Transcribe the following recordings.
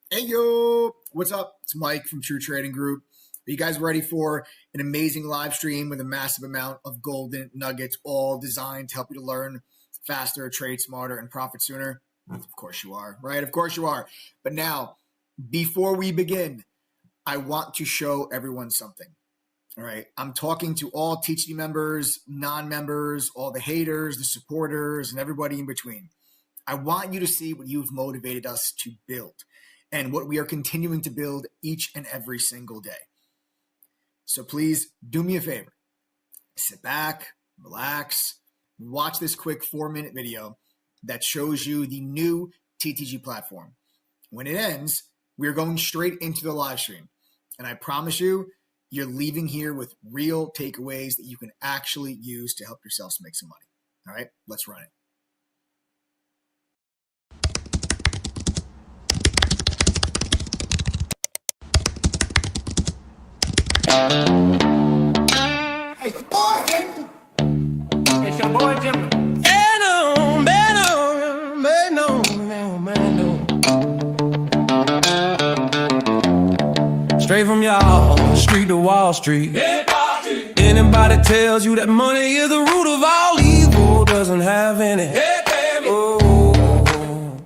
Hey, yo, what's up? It's Mike from True Trading Group. Are you guys ready for an amazing live stream with a massive amount of golden nuggets, all designed to help you to learn faster, trade smarter, and profit sooner? Of course you are, right? Of course you are. But now, before we begin, I want to show everyone something. All right. I'm talking to all teaching members, non-members, all the haters, the supporters, and everybody in between. I want you to see what you've motivated us to build and what we are continuing to build each and every single day. So please do me a favor. Sit back, relax, watch this quick 4-minute video that shows you the new TTG platform. When it ends, we're going straight into the live stream. And I promise you, you're leaving here with real takeaways that you can actually use to help yourselves make some money. All right, let's run it. Hey, boy, it's your boy Jim. Straight from y'all, street to Wall Street. Anybody tells you that money is the root of all evil doesn't have any. Oh,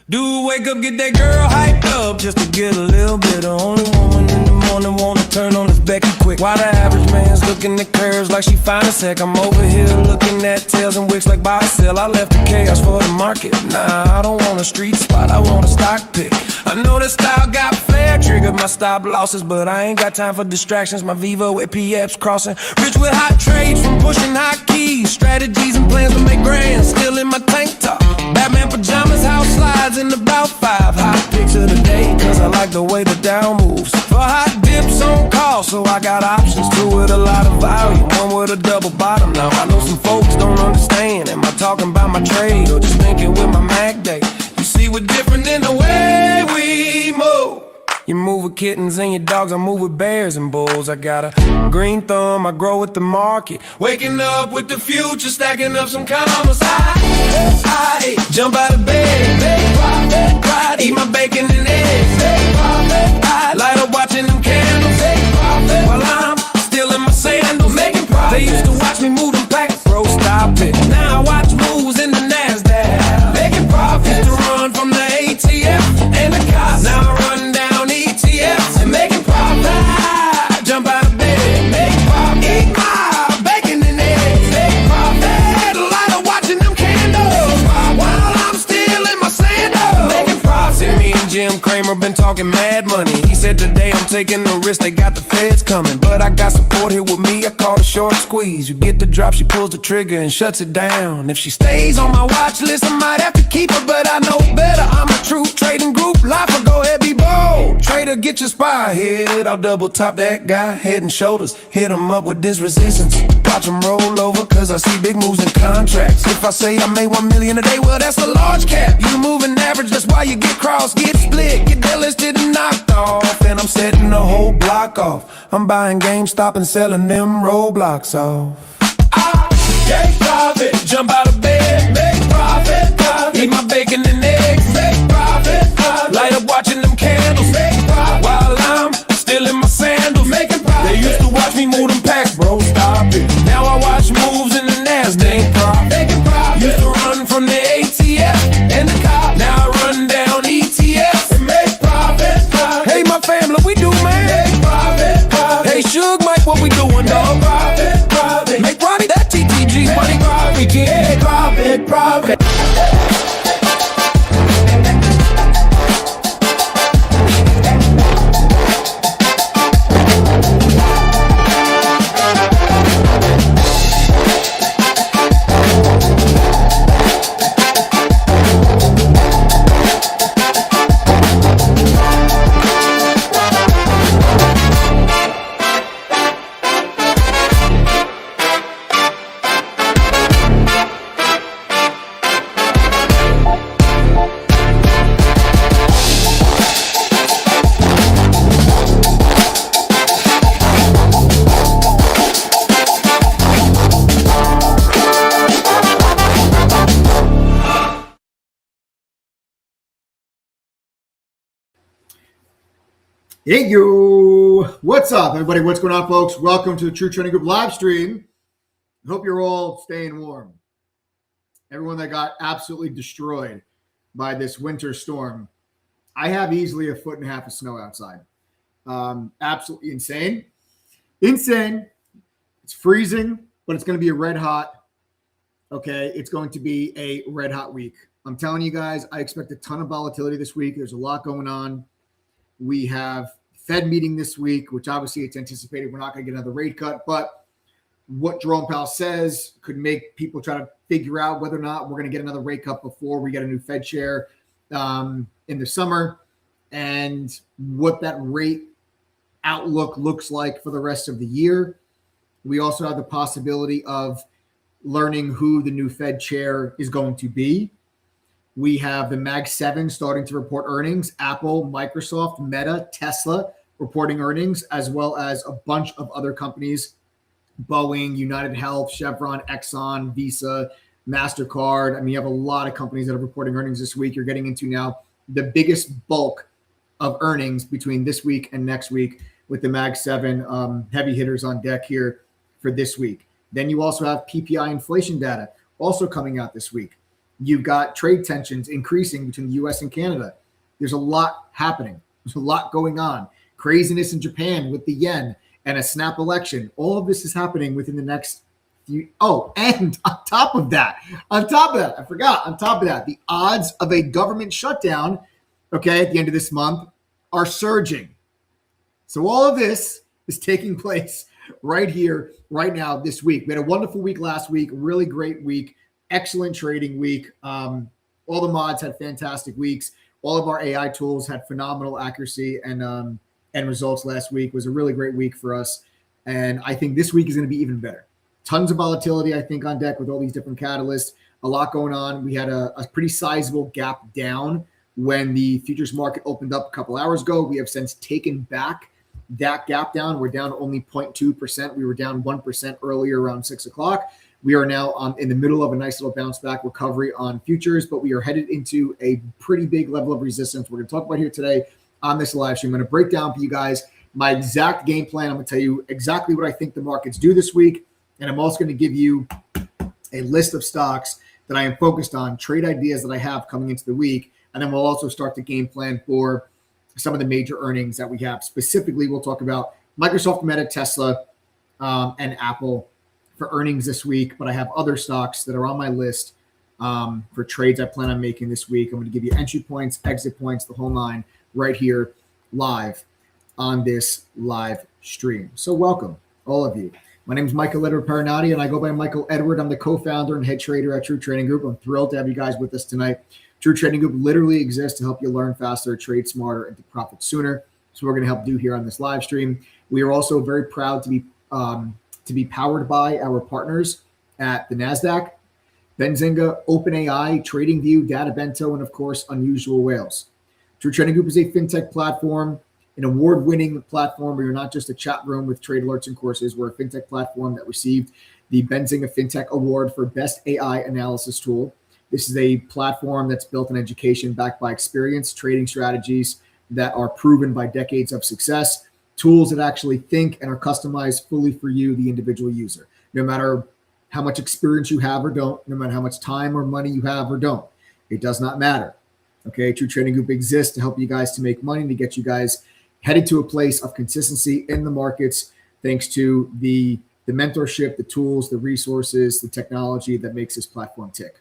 do wake up, get that girl hyped up just to get a little bit of only woman in the morning wanna turn on this Becky quick. While the average man's looking at curves like she fine a sec, I'm over here looking at tails and wicks like buy or sell. I left the chaos for the market. Nah, I don't want a street spot, I want a stock pick. I know that style got flair, triggered my stop losses, but I ain't got time for distractions. My Vivo with PFs crossing, rich with hot trades from pushing hot keys, strategies and plans to make grand. Still in my tank top, Batman pajamas, house slides in about 5 hot picks of the day, cause I like the way the Dow moves. For hot dips on call, so I got options. Two with a lot of value, one with a double bottom. Now I know some folks don't understand. Am I talking about my trade or just thinking with my Mac day? You see, we're different in the way we move. You move with kittens and your dogs, I move with bears and bulls. I got a green thumb, I grow with the market. Waking up with the future, stacking up some commas. I jump out of bed, pride, eat my bacon and eggs. I light up watching them candles while I'm still in my sandals. Making profit. They used to watch me move them packs, bro, stop it. Now I watch moves in the NASDAQ. Making profit. Used to run from the ATF and the cops. Now I run down ETFs and making profit. I jump out of bed, make profit. Eat my bacon and eggs, make profit. Light up watching them candles while I'm still in my sandals. Making profit. See, me and Jim Cramer been talking mad money. He said today I'm taking the risk, they got the feds coming. But I got support here with me, I call it short squeeze. You get the drop, she pulls the trigger and shuts it down. If she stays on my watch list, I might have to keep her, but I know better. I'm a true trading group, life will go ahead, be bold. Trader, get your spy hit, I'll double top that guy, head and shoulders. Hit him up with this resistance, watch him roll over, cause I see big moves in contracts. If I say I made 1 million a day, well that's a large cap. You moving average, that's why you get crossed, get split, get delisted and knocked off. And I'm setting the whole block off. I'm buying GameStop and selling them roadblocks off. I get profit, jump out of bed, make profit, eat my bacon and eggs, make profit, light up watching them candles, make profit, while I'm still in my sandals, making profit. They used to watch me move them packs, bro, stop it. Now I watch moves in the NASDAQ, making profit. Used to run from the ATF and the cop. Now I run down ETFs and make profit. Hey, my family, we do, man. Make profit. Hey, Suge, Mike, what we doing, dog? Profit. Make Robbie that TTG money. We can make profit. Hey, you. What's up, everybody? What's going on, folks? Welcome to the True Trading Group live stream. I hope you're all staying warm. Everyone that got absolutely destroyed by this winter storm. I have easily 1.5 feet of snow outside. Absolutely insane. Insane. It's freezing, but it's going to be a red hot. Okay, it's going to be a red hot week. I'm telling you guys, I expect a ton of volatility this week. There's a lot going on. We have Fed meeting this week, which obviously it's anticipated we're not going to get another rate cut, but what Jerome Powell says could make people try to figure out whether or not we're going to get another rate cut before we get a new Fed chair in the summer, and what that rate outlook looks like for the rest of the year. We also have the possibility of learning who the new Fed chair is going to be. We have the Mag 7 starting to report earnings, Apple, Microsoft, Meta, Tesla reporting earnings, as well as a bunch of other companies, Boeing, United Health, Chevron, Exxon, Visa, MasterCard. I mean, you have a lot of companies that are reporting earnings this week. You're getting into now the biggest bulk of earnings between this week and next week with the Mag 7 heavy hitters on deck here for this week. Then you also have PPI inflation data also coming out this week. You've got trade tensions increasing between the U.S. and Canada. There's a lot happening. There's a lot going on. Craziness in Japan with the yen and a snap election. All of this is happening within the next few. Oh, and on top of that, I forgot, on top of that, the odds of a government shutdown, okay, at the end of this month are surging. So all of this is taking place right here, right now, this week. We had a wonderful week last week, really great week. Excellent trading week. All the mods had fantastic weeks. All of our AI tools had phenomenal accuracy and results last week. It was a really great week for us. And I think this week is going to be even better. Tons of volatility, I think, on deck with all these different catalysts. A lot going on. We had a pretty sizable gap down when the futures market opened up a couple hours ago. We have since taken back that gap down. We're down only 0.2%. We were down 1% earlier around 6 o'clock. We are now in the middle of a nice little bounce back recovery on futures, but we are headed into a pretty big level of resistance. We're going to talk about here today on this live stream. I'm going to break down for you guys my exact game plan. I'm going to tell you exactly what I think the markets do this week. And I'm also going to give you a list of stocks that I am focused on, trade ideas that I have coming into the week. And then we'll also start the game plan for some of the major earnings that we have. Specifically, we'll talk about Microsoft, Meta, Tesla, and Apple for earnings this week, but I have other stocks that are on my list for trades I plan on making this week. I'm going to give you entry points, exit points, the whole nine right here live on this live stream. So welcome, all of you. My name is Michael Edward Parinati, and I go by Michael Edward. I'm the co-founder and head trader at True Trading Group. I'm thrilled to have you guys with us tonight. True Trading Group literally exists to help you learn faster, trade smarter, and to profit sooner. So we're going to help do here on this live stream. We are also very proud to be powered by our partners at the NASDAQ, Benzinga, OpenAI, TradingView, DataBento, and of course, Unusual Whales. True Trading Group is a fintech platform, an award-winning platform where you're not just a chat room with trade alerts and courses. We're a fintech platform that received the Benzinga FinTech Award for Best AI Analysis Tool. This is a platform that's built on education backed by experience, trading strategies that are proven by decades of success, tools that actually think and are customized fully for you, the individual user. No matter how much experience you have or don't, no matter how much time or money you have or don't, it does not matter. Okay, True Trading Group exists to help you guys to make money, to get you guys headed to a place of consistency in the markets, thanks to the mentorship, the tools, the resources, the technology that makes this platform tick.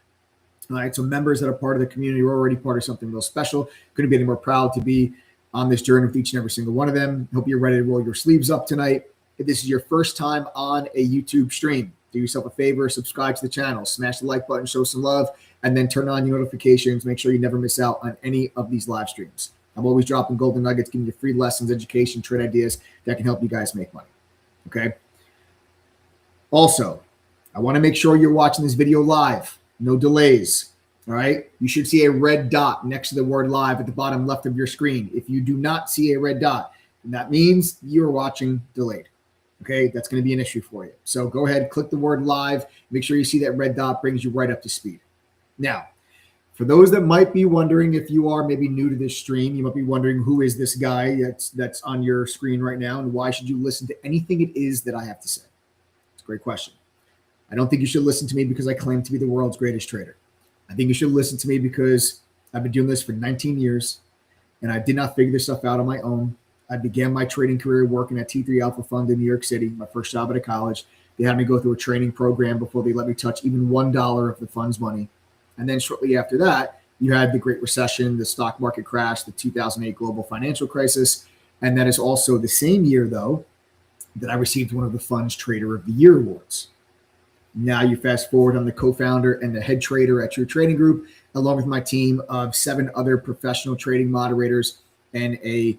All right, so members that are part of the community are already part of something real special. Couldn't be any more proud to be on this journey with each and every single one of them. Hope you're ready to roll your sleeves up tonight. If this is your first time on a YouTube stream, do yourself a favor, subscribe to the channel, smash the like button, show some love, and then turn on your notifications. Make sure you never miss out on any of these live streams. I'm always dropping golden nuggets, giving you free lessons, education, trade ideas that can help you guys make money. Okay. Also, I want to make sure you're watching this video live. No delays. All right. You should see a red dot next to the word live at the bottom left of your screen. If you do not see a red dot, then that means you're watching delayed. Okay. That's going to be an issue for you. So go ahead, click the word live. Make sure you see that red dot, brings you right up to speed. Now, For those that might be wondering, if you are maybe new to this stream, you might be wondering, who is this guy that's on your screen right now, and why should you listen to anything it is that I have to say? It's a great question. I don't think you should listen to me because I claim to be the world's greatest trader. I think you should listen to me because I've been doing this for 19 years, and I did not figure this stuff out on my own. I began my trading career working at T3 Alpha Fund in New York City, my first job out of college. They had me go through a training program before they let me touch even $1 of the fund's money. And then shortly after that, you had the Great Recession, the stock market crash, the 2008 global financial crisis. And that is also the same year, though, that I received one of the fund's Trader of the Year awards. Now you fast forward, I'm the co-founder and the head trader at True Trading Group, along with my team of 7 other professional trading moderators and a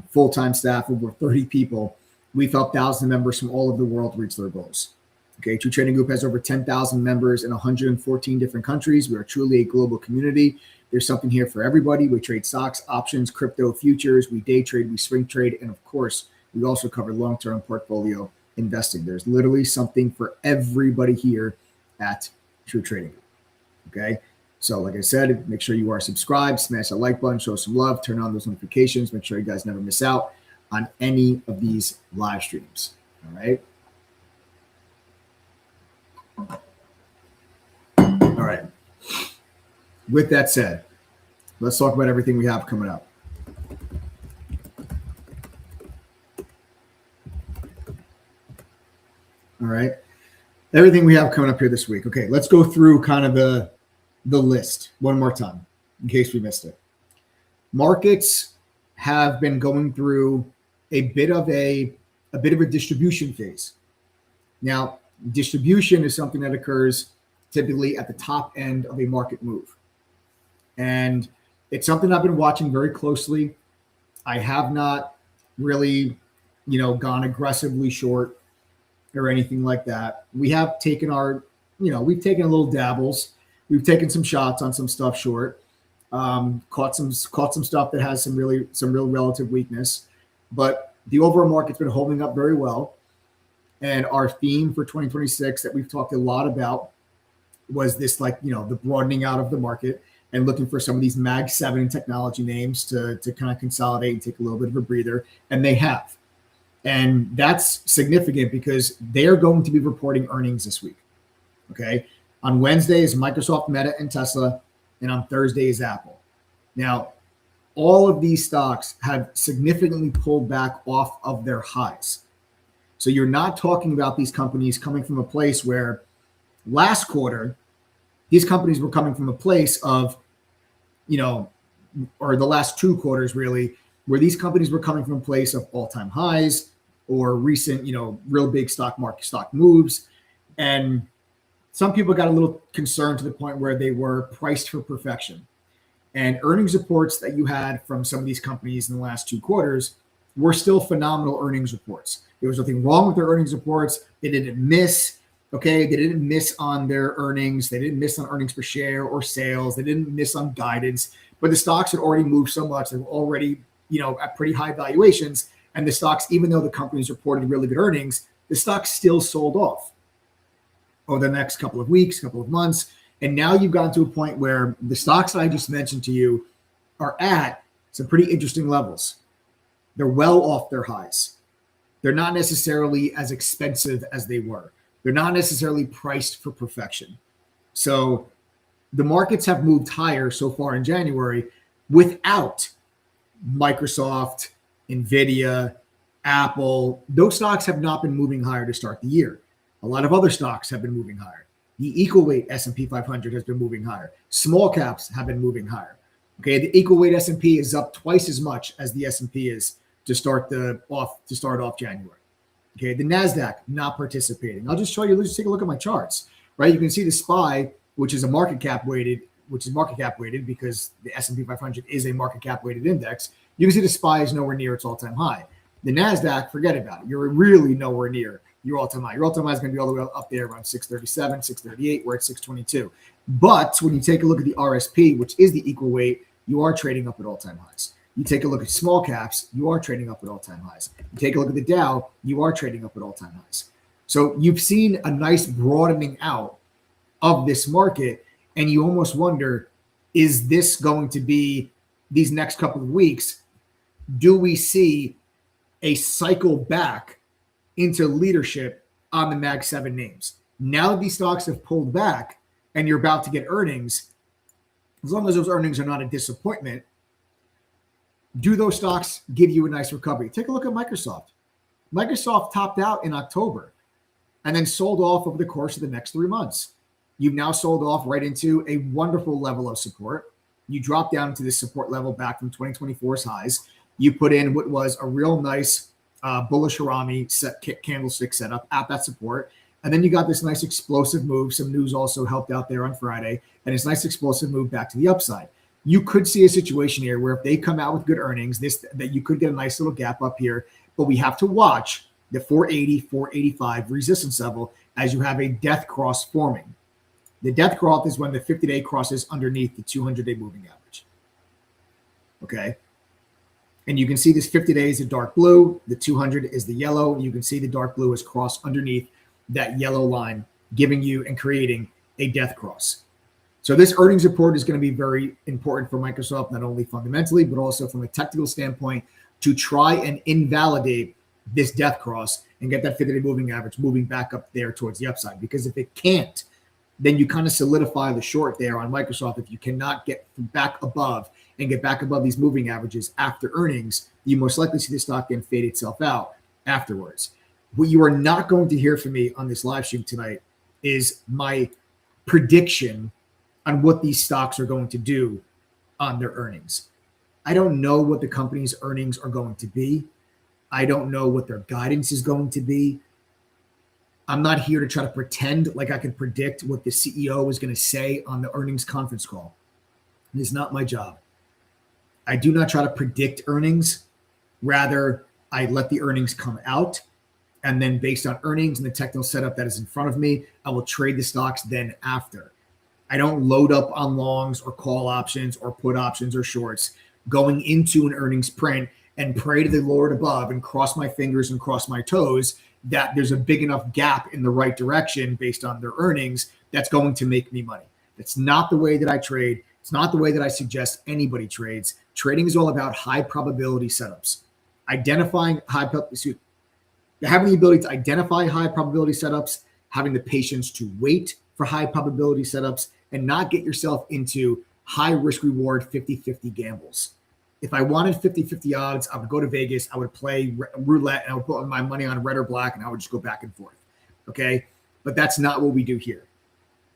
full-time staff of over 30 people. We've helped thousands of members from all over the world reach their goals. Okay, True Trading Group has over 10,000 members in 114 different countries. We are truly a global community. There's something here for everybody. We trade stocks, options, crypto, futures. We day trade, we swing trade, and of course, we also cover long-term portfolio investing. There's literally something for everybody here at True Trading Group. Okay, so like I said, make sure you are subscribed, smash that like button, show some love, turn on those notifications, make sure you guys never miss out on any of these live streams. All right. All right. With that said, let's talk about everything we have coming up. All right. Everything we have coming up here this week. Okay, let's go through kind of the list one more time in case we missed it. Markets have been going through a bit of a distribution phase. Now, distribution is something that occurs typically at the top end of a market move. And it's something I've been watching very closely. I have not really, gone aggressively short or anything like that. We have taken we've taken a little dabbles. We've taken some shots on some stuff short, caught some stuff that has some real relative weakness, but the overall market's been holding up very well. And our theme for 2026 that we've talked a lot about was this, the broadening out of the market and looking for some of these Mag 7 technology names to kind of consolidate and take a little bit of a breather. And they have. And that's significant because they're going to be reporting earnings this week. Okay. On Wednesday is Microsoft, Meta, and Tesla. And on Thursday is Apple. Now, all of these stocks have significantly pulled back off of their highs. So you're not talking about these companies coming from a place where last quarter, these companies were coming from a place of, or the last 2 quarters really, where these companies were coming from a place of all-time highs or recent, real big stock moves. And some people got a little concerned to the point where they were priced for perfection. And earnings reports that you had from some of these companies in the last 2 quarters were still phenomenal earnings reports. There was nothing wrong with their earnings reports. They didn't miss. Okay, they didn't miss on their earnings. They didn't miss on earnings per share or sales. They didn't miss on guidance. But the stocks had already moved so much. They were already, at pretty high valuations. And the stocks, even though the companies reported really good earnings, the stocks still sold off over the next couple of weeks, couple of months. And now you've gotten to a point where the stocks that I just mentioned to you are at some pretty interesting levels. They're well off their highs. They're not necessarily as expensive as they were. They're not necessarily priced for perfection. So the markets have moved higher so far in January without Microsoft, NVIDIA, Apple. Those stocks have not been moving higher to start the year. A lot of other stocks have been moving higher. The equal weight S&P 500 has been moving higher. Small caps have been moving higher. Okay, the equal weight S&P is up twice as much as the S&P is to start off January. Okay, the NASDAQ not participating. I'll just show you, let's take a look at my charts, right? You can see the SPY, which is market cap weighted because the S&P 500 is a market cap weighted index. You can see the SPY is nowhere near its all-time high. The NASDAQ, forget about it. You're really nowhere near your all-time high. Your all-time high is going to be all the way up there around 637, 638. We're at 622. But when you take a look at the RSP, which is the equal weight, you are trading up at all-time highs. You take a look at small caps, you are trading up at all-time highs. You take a look at the Dow, you are trading up at all-time highs. So you've seen a nice broadening out of this market, and you almost wonder, is this going to be these next couple of weeks? Do we see a cycle back into leadership on the Mag 7 names? Now that these stocks have pulled back and you're about to get earnings, as long as those earnings are not a disappointment, do those stocks give you a nice recovery? Take a look at Microsoft. Microsoft topped out in October and then sold off over the course of the next 3 months. You've now sold off right into a wonderful level of support. You drop down to this support level back from 2024's highs. You put in what was a real nice bullish harami candlestick setup at that support. And then you got this nice explosive move. Some news also helped out there on Friday. And this nice explosive move back to the upside. You could see a situation here where if they come out with good earnings, that you could get a nice little gap up here. But we have to watch the 480, 485 resistance level as you have a death cross forming. The death cross is when the 50-day crosses underneath the 200-day moving average. Okay. And you can see this 50-day is the dark blue. The 200 is the yellow. You can see the dark blue is crossed underneath that yellow line, giving you and creating a death cross. So this earnings report is going to be very important for Microsoft, not only fundamentally, but also from a technical standpoint, to try and invalidate this death cross and get that 50-day moving average moving back up there towards the upside. Because if it can't, then you kind of solidify the short there on Microsoft. If you cannot get back above and get back above these moving averages after earnings, you most likely see the stock then fade itself out afterwards. What you are not going to hear from me on this live stream tonight is my prediction on what these stocks are going to do on their earnings. I don't know what the company's earnings are going to be. I don't know what their guidance is going to be. I'm not here to try to pretend like I can predict what the CEO is going to say on the earnings conference call. It is not my job. I do not try to predict earnings. Rather, I let the earnings come out. And then based on earnings and the technical setup that is in front of me, I will trade the stocks then after. I don't load up on longs or call options or put options or shorts going into an earnings print and pray to the Lord above and cross my fingers and cross my toes that there's a big enough gap in the right direction based on their earnings that's going to make me money. That's not the way that I trade. It's not the way that I suggest anybody trades. Trading is all about high probability setups. Having the ability to identify high probability setups, having the patience to wait for high probability setups, and not get yourself into high risk reward 50-50 gambles. If I wanted 50-50 odds, I would go to Vegas, I would play roulette, and I would put my money on red or black, and I would just go back and forth. Okay? But that's not what we do here.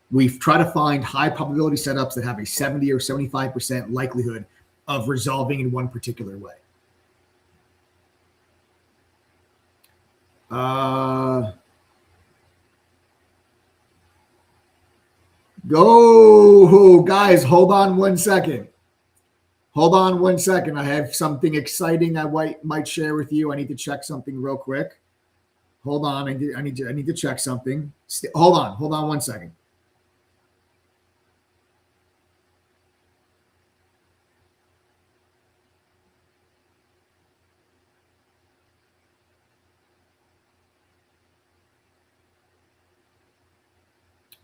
We try to find high probability setups that have a 70 or 75% likelihood of resolving in one particular way. Go, guys, hold on 1 second. Hold on 1 second. I have something exciting I might share with you. I need to check something real quick. Hold on. I need to check something. Hold on 1 second.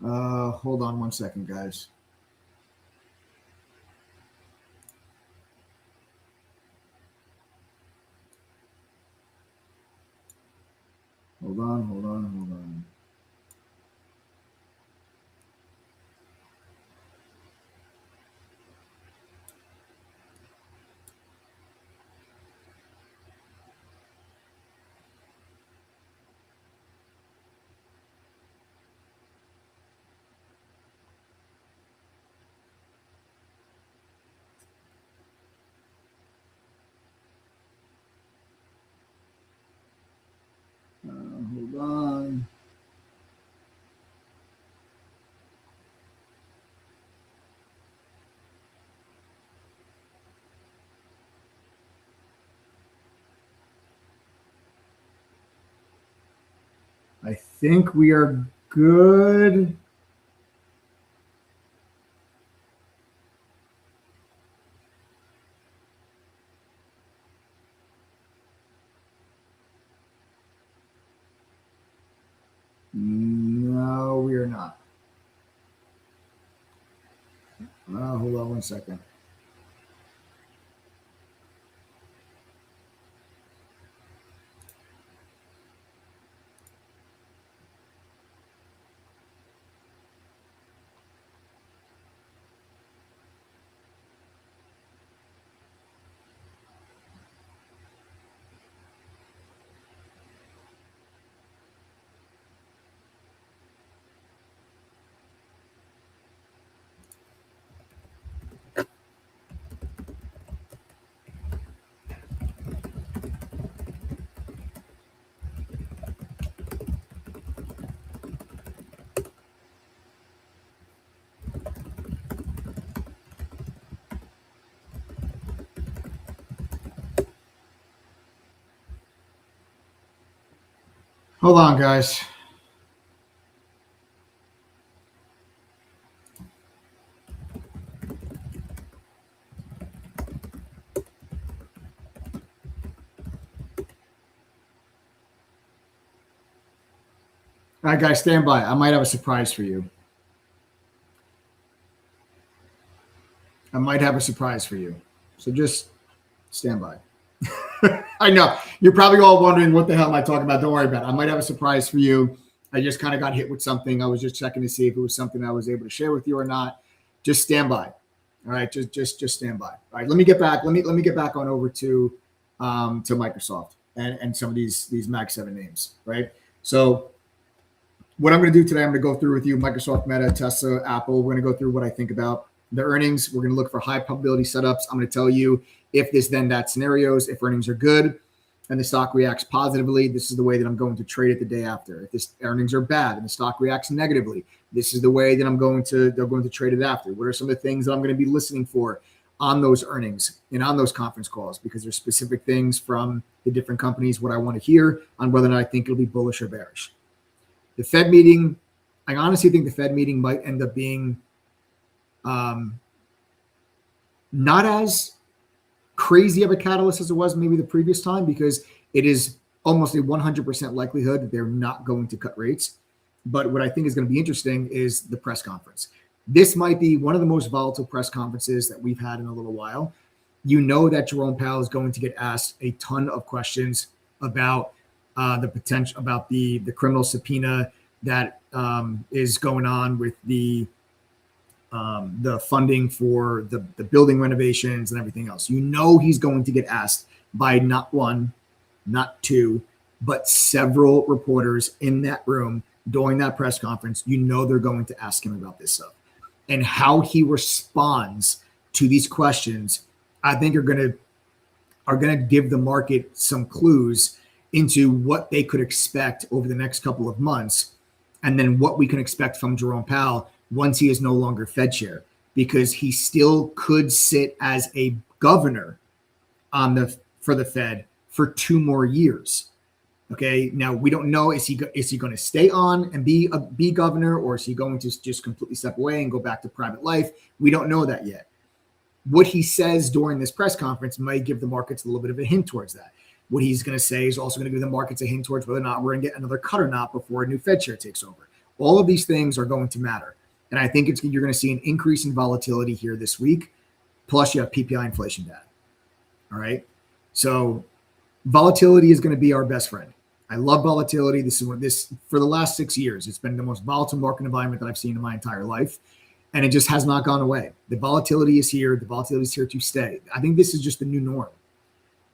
Hold on 1 second, guys. Hold on. Hold on. I think we are good. No, we are not. Hold on 1 1 second. Hold on, guys. All right, guys, stand by. I might have a surprise for you. So just stand by. I know. You're probably all wondering what the hell am I talking about. Don't worry about it. I might have a surprise for you. I just kind of got hit with something. I was just checking to see if it was something I was able to share with you or not. Just stand by. All right. Just stand by. All right. Let me get back. Let me get back on over to Microsoft and some of these Mag 7 names. Right. So what I'm going to do today, I'm going to go through with you Microsoft, Meta, Tesla, Apple. We're going to go through what I think about the earnings. We're going to look for high probability setups. I'm going to tell you if this, then that scenarios. If earnings are good and the stock reacts positively, this is the way that I'm going to trade it the day after. If this earnings are bad and the stock reacts negatively, this is the way that they're going to trade it after. What are some of the things that I'm going to be listening for on those earnings and on those conference calls? Because there's specific things from the different companies, what I want to hear on whether or not I think it'll be bullish or bearish. The Fed meeting, I honestly think the Fed meeting might end up being not as crazy of a catalyst as it was maybe the previous time, because it is almost a 100% likelihood that they're not going to cut rates. But what I think is going to be interesting is the press conference. This might be one of the most volatile press conferences that we've had in a little while. You know that Jerome Powell is going to get asked a ton of questions about the potential, about the criminal subpoena that is going on with the funding for the building renovations and everything else. You know he's going to get asked by not one, not two, but several reporters in that room during that press conference. You know they're going to ask him about this stuff. And how he responds to these questions, I think are going to give the market some clues into what they could expect over the next couple of months, and then what we can expect from Jerome Powell once he is no longer Fed chair, because he still could sit as a governor for the Fed for 2 more years. Okay, now we don't know, is he going to stay on and be governor, or is he going to just completely step away and go back to private life? We don't know that yet. What he says during this press conference might give the markets a little bit of a hint towards that. What he's going to say is also going to give the markets a hint towards whether or not we're going to get another cut or not before a new Fed chair takes over. All of these things are going to matter. And I think you're going to see an increase in volatility here this week. Plus, you have PPI inflation data. All right. So volatility is going to be our best friend. I love volatility. This is for the last 6 years. It's been the most volatile market environment that I've seen in my entire life. And it just has not gone away. The volatility is here. The volatility is here to stay. I think this is just the new norm.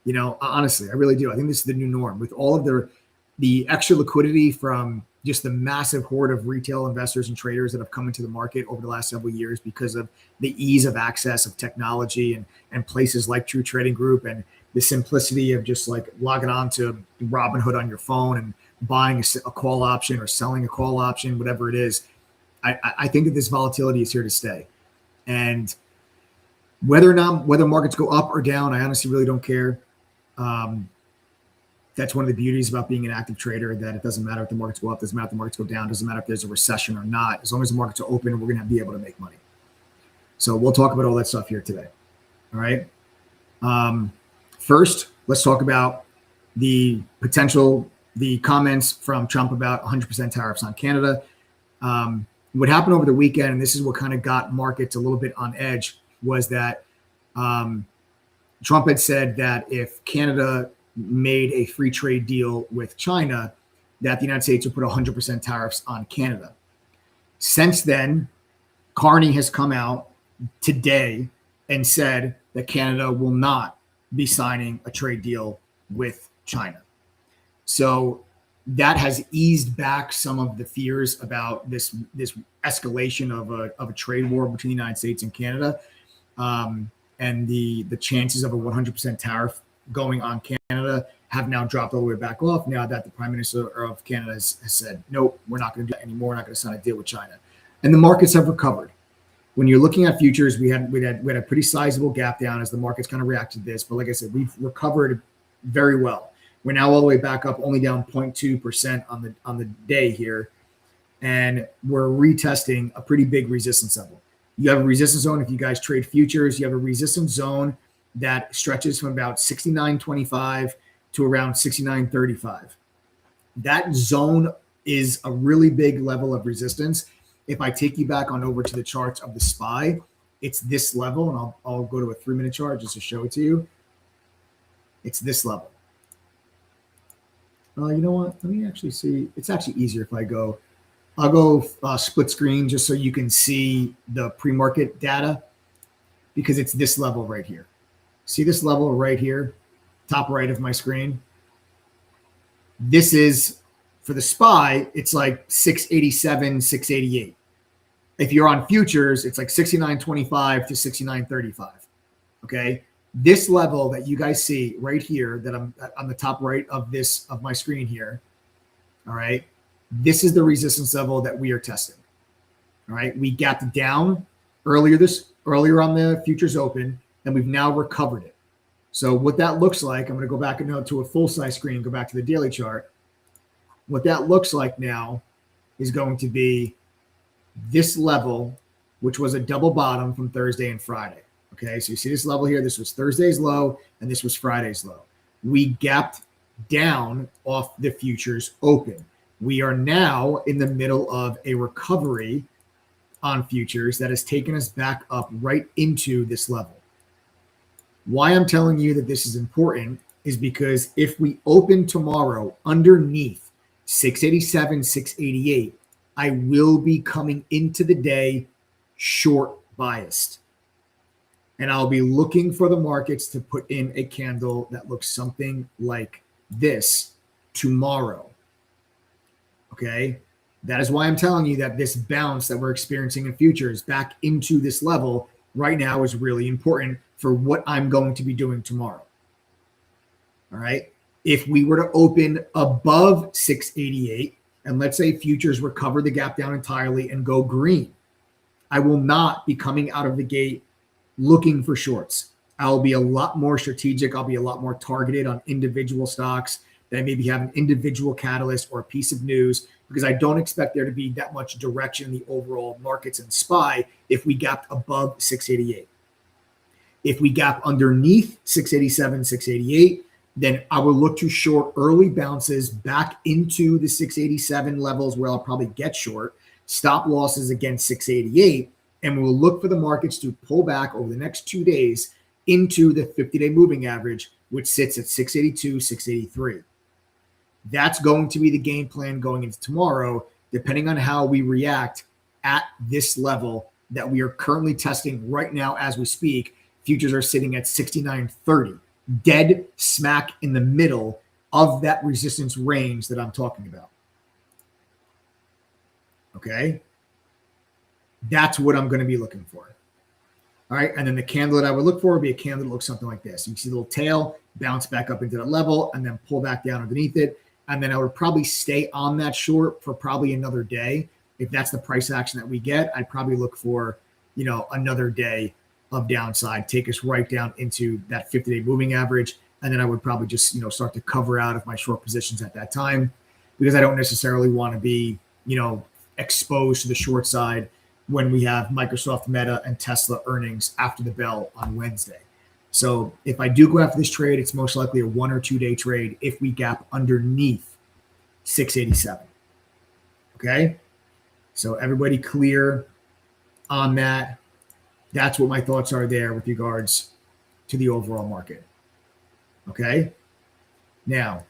You know, honestly, I really do. I think this is the new norm with all of the extra liquidity from just the massive horde of retail investors and traders that have come into the market over the last several years because of the ease of access of technology and places like True Trading Group, and the simplicity of just like logging on to Robinhood on your phone and buying a call option or selling a call option, whatever it is. I think that this volatility is here to stay. And whether markets go up or down, I honestly really don't care. That's one of the beauties about being an active trader, that it doesn't matter if the markets go up, doesn't matter if the markets go down, doesn't matter if there's a recession or not. As long as the markets are open, we're going to be able to make money. So we'll talk about all that stuff here today. All right. First, let's talk about the comments from Trump about 100% tariffs on Canada. What happened over the weekend, and this is what kind of got markets a little bit on edge, was that Trump had said that if Canada made a free trade deal with China, that the United States would put 100% tariffs on Canada. Since then, Carney has come out today and said that Canada will not be signing a trade deal with China. So that has eased back some of the fears about this escalation of a trade war between the United States and Canada, and the chances of a 100% tariff going on Canada have now dropped all the way back off now that the Prime Minister of Canada has said, nope, we're not going to do that anymore. We're not going to sign a deal with China. And the markets have recovered. When you're looking at futures, we had a pretty sizable gap down as the markets kind of reacted to this. But like I said, we've recovered very well. We're now all the way back up, only down 0.2% on the day here. And we're retesting a pretty big resistance level. You have a resistance zone. If you guys trade futures, you have a resistance zone that stretches from about 69.25 to around 69.35. That zone is a really big level of resistance. If I take you back on over to the charts of the SPY, it's this level, and I'll go to a 3-minute chart just to show it to you. It's this level. You know what? Let me actually see. It's actually easier if I'll go split screen just so you can see the pre-market data, because it's this level right here. See this level right here, top right of my screen? This is, for the SPY, it's like 687, 688. If you're on futures, it's like 69.25 to 69.35. Okay. This level that you guys see right here, that I'm on the top right of my screen here. All right. This is the resistance level that we are testing. All right. We gapped down earlier on the futures open, and we've now recovered it. So what that looks like, I'm going to go back to a full size screen, go back to the daily chart. What that looks like now is going to be this level, which was a double bottom from Thursday and Friday. Okay, so you see this level here. This was Thursday's low, and this was Friday's low. We gapped down off the futures open. We are now in the middle of a recovery on futures that has taken us back up right into this level. Why I'm telling you that this is important is because if we open tomorrow underneath 687, 688, I will be coming into the day short biased. And I'll be looking for the markets to put in a candle that looks something like this tomorrow. Okay. That is why I'm telling you that this bounce that we're experiencing in futures back into this level right now is really important for what I'm going to be doing tomorrow. All right. If we were to open above 688, and let's say futures recover the gap down entirely and go green, I will not be coming out of the gate looking for shorts. I'll be a lot more strategic. I'll be a lot more targeted on individual stocks that maybe have an individual catalyst or a piece of news, because I don't expect there to be that much direction in the overall markets and SPY if we gapped above 688. If we gap underneath 687, 688, then I will look to short early bounces back into the 687 levels where I'll probably get short, stop losses against 688, and we'll look for the markets to pull back over the next 2 days into the 50-day moving average, which sits at 682, 683. That's going to be the game plan going into tomorrow, depending on how we react at this level that we are currently testing right now as we speak. Futures are sitting at 69.30, dead smack in the middle of that resistance range that I'm talking about. Okay. That's what I'm going to be looking for. All right. And then the candle that I would look for would be a candle that looks something like this. You can see the little tail bounce back up into that level and then pull back down underneath it. And then I would probably stay on that short for probably another day. If that's the price action that we get, I'd probably look for, another day of downside, take us right down into that 50-day moving average. And then I would probably just, start to cover out of my short positions at that time, because I don't necessarily want to be, exposed to the short side when we have Microsoft, Meta, and Tesla earnings after the bell on Wednesday. So if I do go after this trade, it's most likely a 1 or 2 day trade if we gap underneath 687. Okay. So everybody clear on that. That's what my thoughts are there with regards to the overall market. Okay. Now,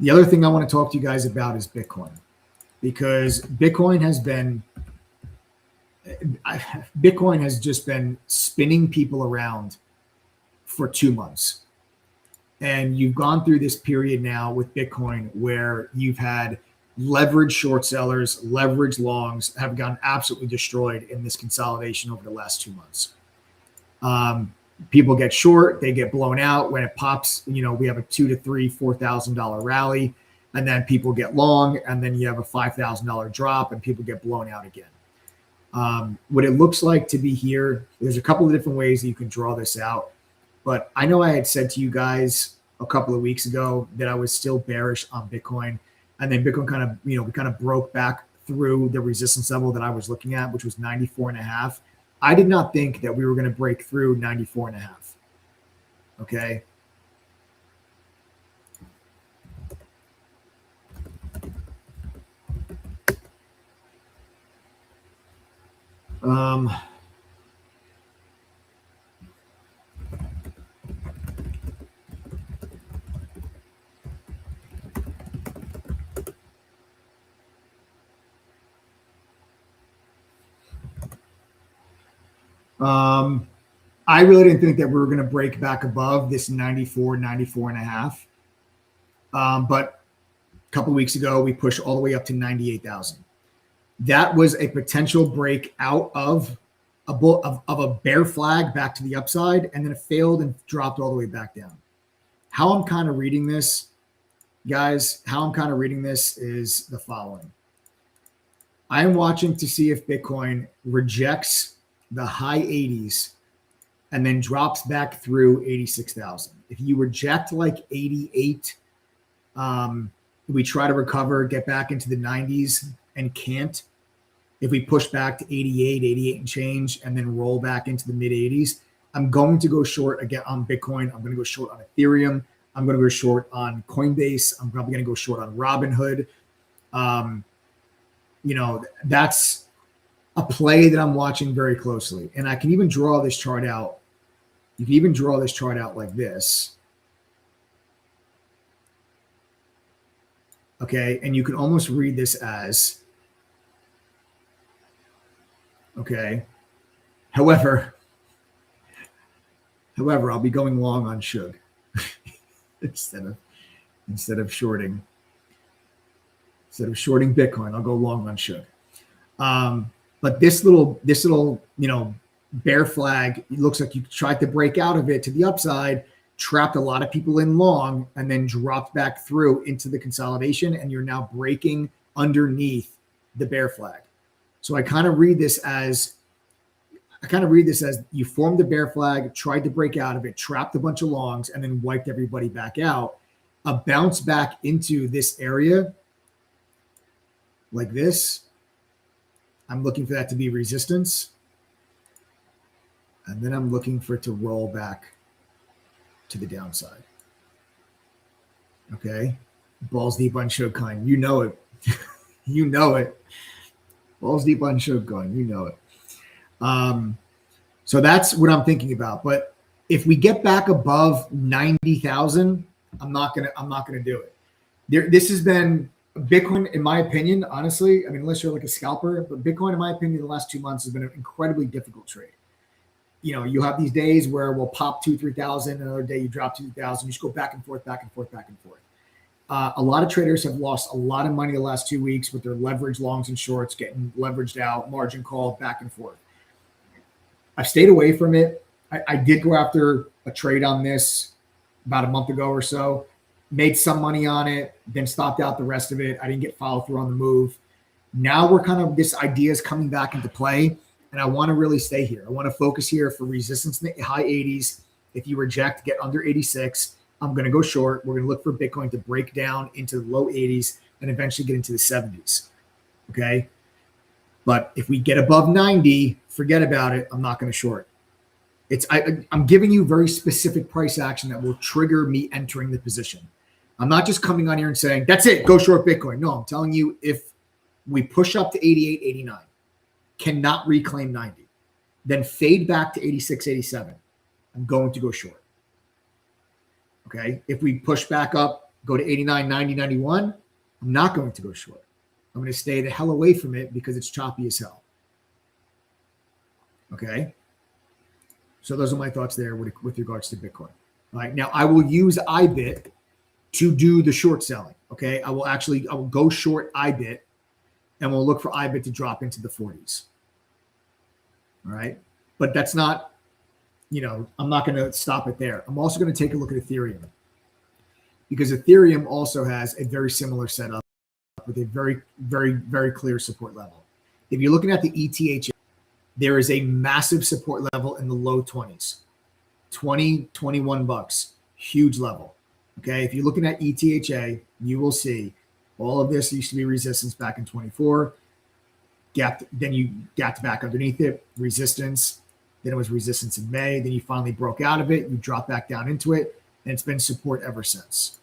the other thing I want to talk to you guys about is Bitcoin, because Bitcoin has just been spinning people around for 2 months. And you've gone through this period now with Bitcoin where you've had leverage short sellers, leverage longs have gotten absolutely destroyed in this consolidation over the last 2 months. People get short, they get blown out when it pops. We have a $2,000 to $4,000 rally, and then people get long, and then you have a $5,000 drop, and people get blown out again. What it looks like to be here, there's a couple of different ways that you can draw this out. But I know I had said to you guys a couple of weeks ago that I was still bearish on Bitcoin. And then Bitcoin we kind of broke back through the resistance level that I was looking at, which was 94.5. I did not think that we were going to break through 94.5. Okay. I really didn't think that we were going to break back above this 94.5. But a couple of weeks ago, we pushed all the way up to 98,000. That was a potential break out of a bear flag back to the upside, and then it failed and dropped all the way back down. How I'm kind of reading this, guys, is the following. I am watching to see if Bitcoin rejects the high 80s and then drops back through 86,000. If you reject like 88, we try to recover, get back into the 90s and can't. If we push back to 88 and change, and then roll back into the mid 80s, I'm going to go short again on Bitcoin. I'm going to go short on Ethereum. I'm going to go short on Coinbase. I'm probably going to go short on Robinhood. That's a play that I'm watching very closely. And I can even draw this chart out. You can even draw this chart out like this. Okay. And you can almost read this as, okay. However, I'll be going long on Shug instead of shorting Bitcoin. I'll go long on Shug. But this little, bear flag, it looks like you tried to break out of it to the upside, trapped a lot of people in long, and then dropped back through into the consolidation, and you're now breaking underneath the bear flag. So I kind of read this as you formed the bear flag, tried to break out of it, trapped a bunch of longs, and then wiped everybody back out. A bounce back into this area like this. I'm looking for that to be resistance. And then I'm looking for it to roll back to the downside. Okay. Balls deep on Shotcoin. You know it. You know it. Balls deep on Shotcoin. You know it. So that's what I'm thinking about. But if we get back above 90,000, I'm not gonna do it. This has been Bitcoin, in my opinion, honestly. I mean, unless you're like a scalper, but Bitcoin, in my opinion, the last 2 months has been an incredibly difficult trade. You have these days where we'll pop 2,000-3,000, another day you drop 2,000. You just go back and forth. A lot of traders have lost a lot of money the last 2 weeks with their leverage longs and shorts, getting leveraged out, margin called, back and forth. I've stayed away from it. I did go after a trade on this about a month ago or so, made some money on it, then stopped out the rest of it. I didn't get follow through on the move. Now we're this idea is coming back into play, and I want to really stay here. I want to focus here for resistance in the high 80s. If you reject, get under 86. I'm going to go short. We're going to look for Bitcoin to break down into the low 80s and eventually get into the 70s. Okay. But if we get above 90, forget about it. I'm not going to short. I'm giving you very specific price action that will trigger me entering the position. I'm not just coming on here and saying, that's it, go short Bitcoin. No, I'm telling you, if we push up to 88, 89, cannot reclaim 90. then fade back to 86, 87, I'm going to go short. Okay. If we push back up, go to 89, 90, 91, I'm not going to go short. I'm going to stay the hell away from it because it's choppy as hell. Okay. So those are my thoughts there with regards to Bitcoin. All right. Now I will use IBIT to do the short selling. Okay. I will go short IBIT and we'll look for IBIT to drop into the 40s. All right. But that's not, I'm not going to stop it there. I'm also going to take a look at Ethereum because Ethereum also has a very similar setup with a very, very, very clear support level. If you're looking at the ETH, there is a massive support level in the low 20s, 20, 21 bucks, huge level. Okay. If you're looking at ETHA, you will see all of this used to be resistance back in 24, then you gapped back underneath it, resistance. Then it was resistance in May. Then you finally broke out of it. You dropped back down into it, and it's been support ever since.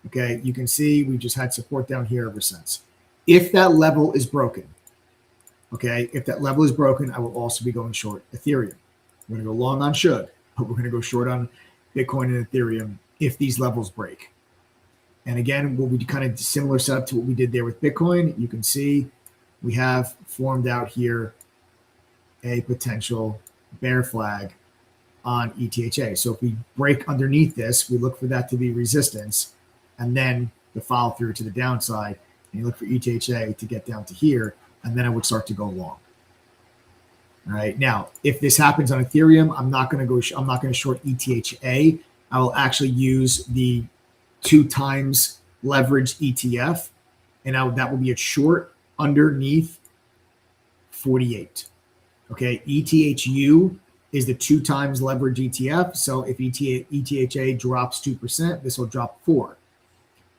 Okay, you can see we just had support down here ever since. If that level is broken, okay, if that level is broken, I will also be going short Ethereum. We're going to go long on SHUD, but we're going to go short on Bitcoin and Ethereum if these levels break. And again, we'll be kind of similar setup to what we did there with Bitcoin. You can see we have formed out here a potential bear flag on ETHA. So if we break underneath this, we look for that to be resistance and then the follow through to the downside. And you look for ETHA to get down to here, and then I would start to go long. All right. Now, if this happens on Ethereum, I'm not going to short ETHA. I will actually use the 2 times leveraged ETF, and that will be a short underneath 48. Okay, ETHU is the 2 times leverage ETF. So if ETHA drops 2%, this will drop 4.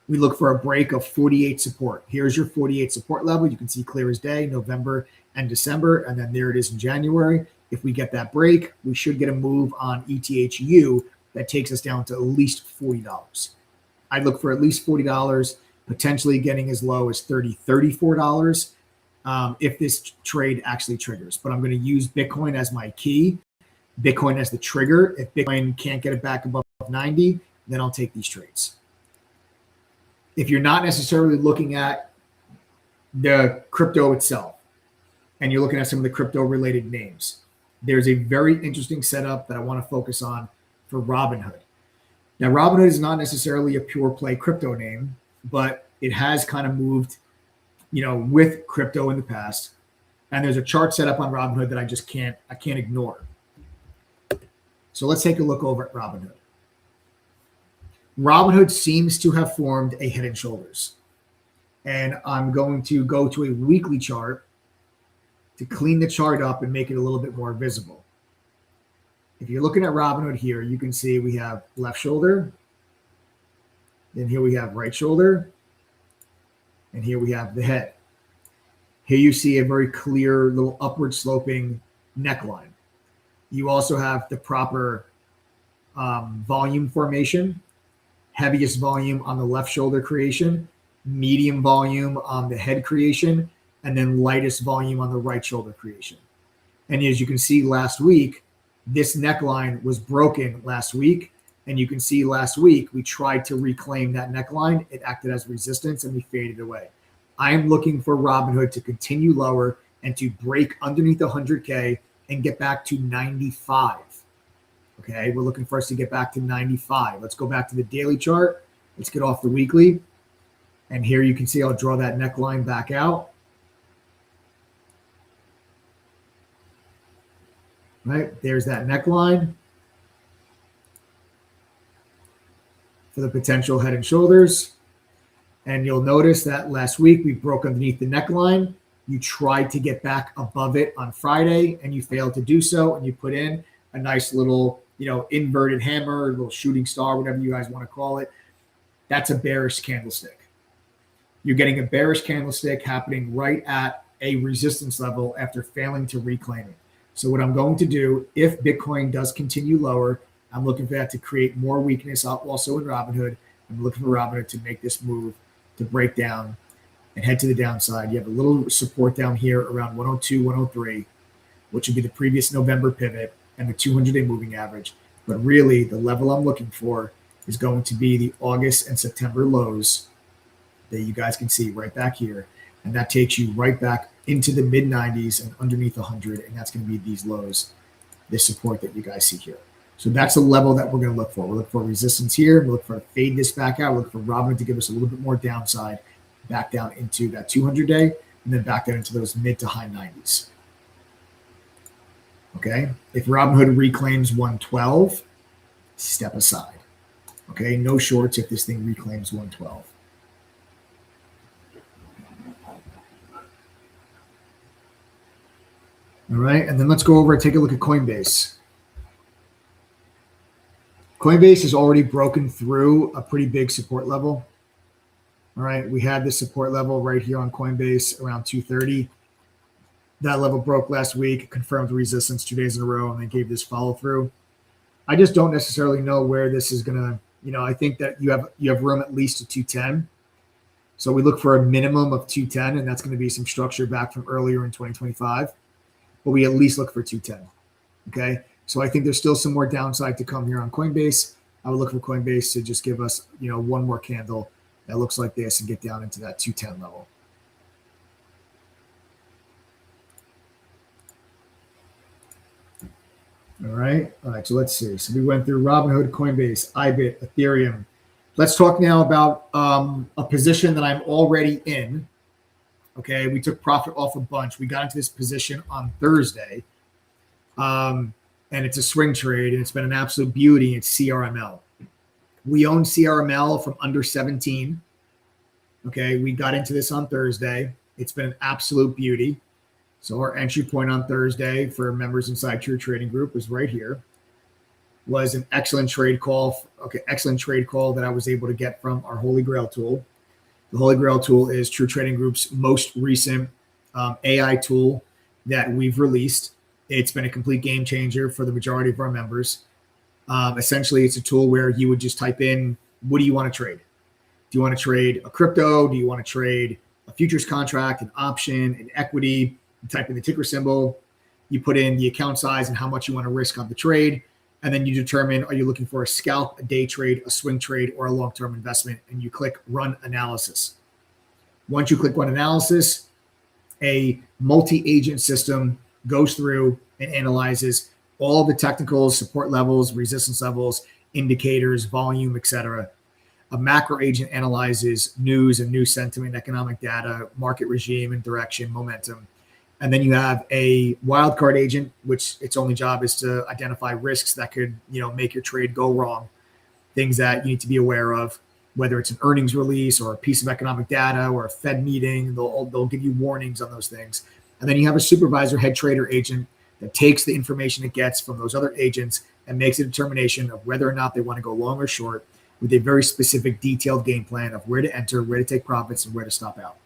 We look for a break of 48 support. Here's your 48 support level. You can see clear as day, November and December, and then there it is in January. If we get that break, we should get a move on ETHU that takes us down to at least $40. I'd look for at least $40, potentially getting as low as $30, $34. If this trade actually triggers. But I'm going to use Bitcoin as my key, Bitcoin as the trigger. If Bitcoin can't get it back above 90, then I'll take these trades. If you're not necessarily looking at the crypto itself and you're looking at some of the crypto related names, there's a very interesting setup that I want to focus on for Robinhood. Now, Robinhood is not necessarily a pure play crypto name, but it has kind of moved with crypto in the past. And there's a chart set up on Robinhood that I can't ignore. So let's take a look over at Robinhood. Robinhood seems to have formed a head and shoulders. And I'm going to go to a weekly chart to clean the chart up and make it a little bit more visible. If you're looking at Robinhood here, you can see we have left shoulder. Then here we have right shoulder. And here we have the head. Here you see a very clear little upward sloping neckline. You also have the proper volume formation, heaviest volume on the left shoulder creation, medium volume on the head creation, and then lightest volume on the right shoulder creation. And as you can see last week, this neckline was broken last week. And you can see last week, we tried to reclaim that neckline. It acted as resistance and we faded away. I am looking for Robinhood to continue lower and to break underneath 100K and get back to 95. Okay, we're looking for us to get back to 95. Let's go back to the daily chart. Let's get off the weekly. And here you can see I'll draw that neckline back out. Right, there's that neckline for the potential head and shoulders. And you'll notice that last week we broke underneath the neckline. You tried to get back above it on Friday and you failed to do so. And you put in a nice little, inverted hammer, a little shooting star, whatever you guys want to call it. That's a bearish candlestick. You're getting a bearish candlestick happening right at a resistance level after failing to reclaim it. So what I'm going to do, if Bitcoin does continue lower, I'm looking for that to create more weakness also in Robinhood. I'm looking for Robinhood to make this move to break down and head to the downside. You have a little support down here around 102, 103. which would be the previous November pivot and the 200-day moving average. But really, the level I'm looking for is going to be the August and September lows that you guys can see right back here. And that takes you right back into the mid 90s and underneath 100. And that's going to be these lows, this support that you guys see here. So that's the level that we're going to look for. We're looking for resistance here. We're looking for to fade this back out. We're looking for Robinhood to give us a little bit more downside back down into that 200-day and then back down into those mid to high 90s. Okay. If Robinhood reclaims 112, step aside. Okay. No shorts if this thing reclaims 112. All right. And then let's go over and take a look at Coinbase. Coinbase has already broken through a pretty big support level. All right. We had this support level right here on Coinbase around 230. That level broke last week, confirmed resistance 2 days in a row, and then gave this follow through. I just don't necessarily know where this is going to, I think that you have room at least to 210. So we look for a minimum of 210, and that's going to be some structure back from earlier in 2025. But we at least look for 210. Okay. So I think there's still some more downside to come here on Coinbase. I would look for Coinbase to just give us, one more candle that looks like this and get down into that 210 level. All right. So let's see. So we went through Robinhood, Coinbase, IBIT, Ethereum. Let's talk now about a position that I'm already in. Okay. We took profit off a bunch. We got into this position on Thursday. And it's a swing trade, and it's been an absolute beauty. It's CRML. We own CRML from under 17. Okay. We got into this on Thursday. It's been an absolute beauty. So our entry point on Thursday for members inside True Trading Group was right here. Was an excellent trade call. Okay, excellent trade call that I was able to get from our Holy Grail tool. The Holy Grail tool is True Trading Group's most recent AI tool that we've released. It's been a complete game changer for the majority of our members. Essentially, it's a tool where you would just type in, what do you want to trade? Do you want to trade a crypto? Do you want to trade a futures contract, an option, an equity? You type in the ticker symbol, you put in the account size and how much you want to risk on the trade. And then you determine, are you looking for a scalp, a day trade, a swing trade, or a long-term investment? And you click run analysis. Once you click run analysis, a multi-agent system goes through and analyzes all the technicals, support levels, resistance levels, indicators, volume, etc. A macro agent analyzes news and news sentiment, economic data, market regime and direction, momentum. And then you have a wildcard agent, which its only job is to identify risks that could, make your trade go wrong. Things that you need to be aware of, whether it's an earnings release or a piece of economic data or a Fed meeting, they'll give you warnings on those things. And then you have a supervisor head trader agent that takes the information it gets from those other agents and makes a determination of whether or not they want to go long or short with a very specific detailed game plan of where to enter, where to take profits, and where to stop out.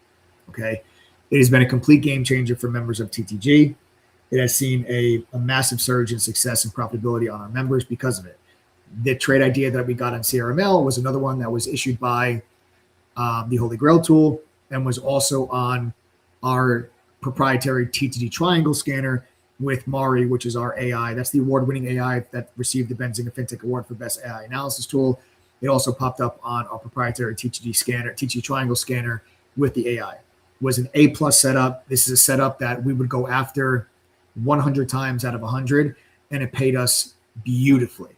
Okay. It has been a complete game changer for members of TTG. It has seen a massive surge in success and profitability on our members because of it. The trade idea that we got on CRML was another one that was issued by the Holy Grail tool and was also on our proprietary TTG triangle scanner with Mari, which is our AI. That's the award-winning AI that received the Benzinga FinTech Award for Best AI Analysis Tool. It also popped up on our proprietary TTG scanner, TTG triangle scanner with the AI. Was an A+ setup. This is a setup that we would go after 100 times out of 100, and it paid us beautifully.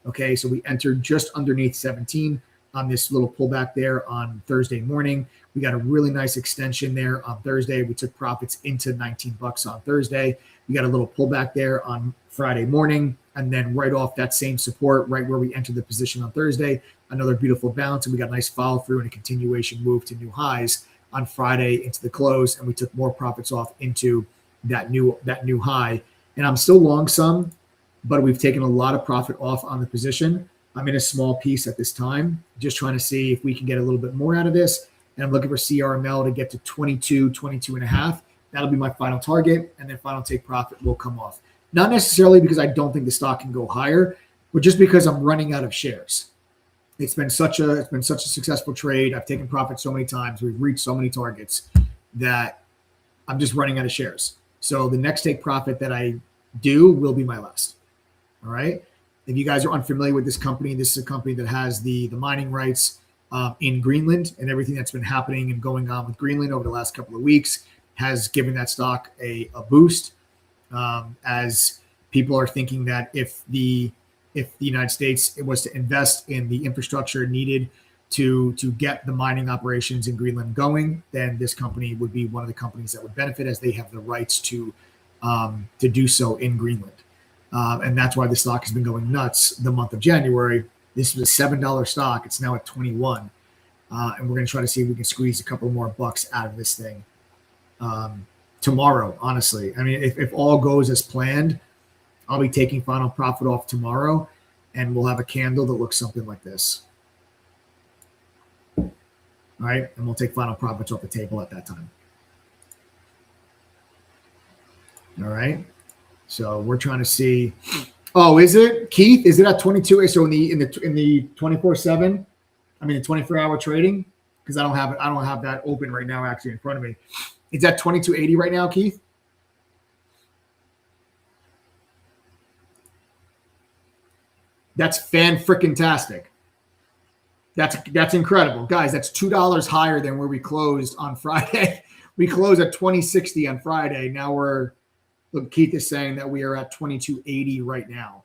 Okay, so we entered just underneath 17 on this little pullback there on Thursday morning. We got a really nice extension there on Thursday. We took profits into $19 on Thursday. We got a little pullback there on Friday morning, and then right off that same support, right where we entered the position on Thursday, another beautiful bounce, and we got a nice follow through and a continuation move to new highs on Friday into the close, and we took more profits off into that new high. And I'm still long some, but we've taken a lot of profit off on the position. I'm in a small piece at this time, just trying to see if we can get a little bit more out of this. And I'm looking for CRML to get to 22 and a half. That'll be my final target, and then final take profit will come off. Not necessarily because I don't think the stock can go higher, but just because I'm running out of shares. It's been such a successful trade. I've taken profit so many times. We've reached so many targets that I'm just running out of shares. So the next take profit that I do will be my last. All right. If you guys are unfamiliar with this company, this is a company that has the mining rights in Greenland, and everything that's been happening and going on with Greenland over the last couple of weeks has given that stock a boost. As people are thinking that if the United States was to invest in the infrastructure needed to get the mining operations in Greenland going, then this company would be one of the companies that would benefit, as they have the rights to do so in Greenland. And that's why the stock has been going nuts the month of January. This was a $7 stock. It's now at 21. And we're going to try to see if we can squeeze a couple more bucks out of this thing tomorrow, honestly. I mean, if all goes as planned, I'll be taking final profit off tomorrow, and we'll have a candle that looks something like this. All right, and we'll take final profits off the table at that time. All right, so we're trying to see. Oh, is it, Keith? Is it at 22? So in the 24/7, I mean the 24-hour trading, because I don't have that open right now actually in front of me. It's at 22.80 right now, Keith. That's fan-frickin-tastic. That's incredible. Guys, that's $2 higher than where we closed on Friday. We closed at 20.60 on Friday. Now look, Keith is saying that we are at 22.80 right now.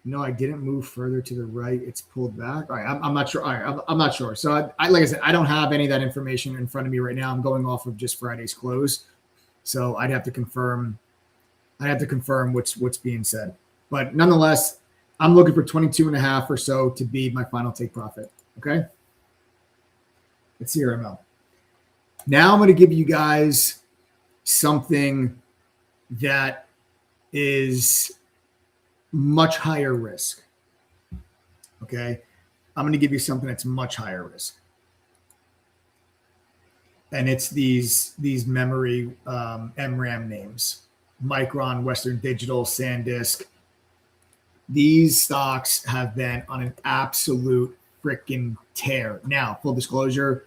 No, I didn't move further to the right. It's pulled back. All right, I'm not sure. All right, I'm not sure. So like I said, I don't have any of that information in front of me right now. I'm going off of just Friday's close. So I'd have to confirm what's being said. But nonetheless, I'm looking for 22.5 or so to be my final take profit. Okay. It's CRML. Now I'm going to give you guys something that is much higher risk. Okay. I'm going to give you something that's much higher risk. And it's these memory MRAM names: Micron, Western Digital, SanDisk. These stocks have been on an absolute freaking tear. Now, full disclosure,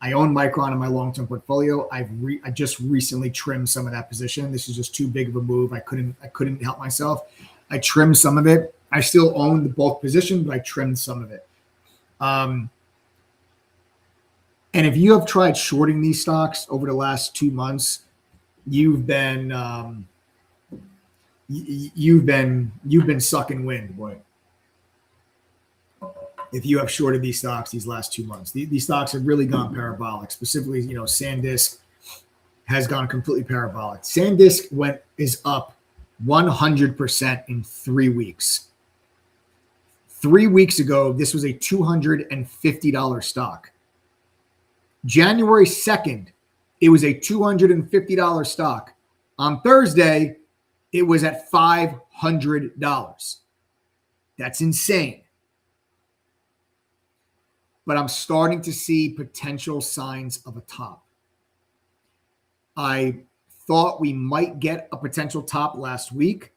I own Micron in my long-term portfolio. I just recently trimmed some of that position. This is just too big of a move. I couldn't help myself. I trimmed some of it. I still own the bulk position, but I trimmed some of it. And if you have tried shorting these stocks over the last 2 months, you've been sucking wind, boy. If you have shorted these stocks these last 2 months, these stocks have really gone parabolic. Specifically, SanDisk has gone completely parabolic. SanDisk is up 100% in 3 weeks. 3 weeks ago, this was a $250 stock. January 2nd, it was a $250 stock. On Thursday, it was at $500. That's insane. But I'm starting to see potential signs of a top. I thought we might get a potential top last week.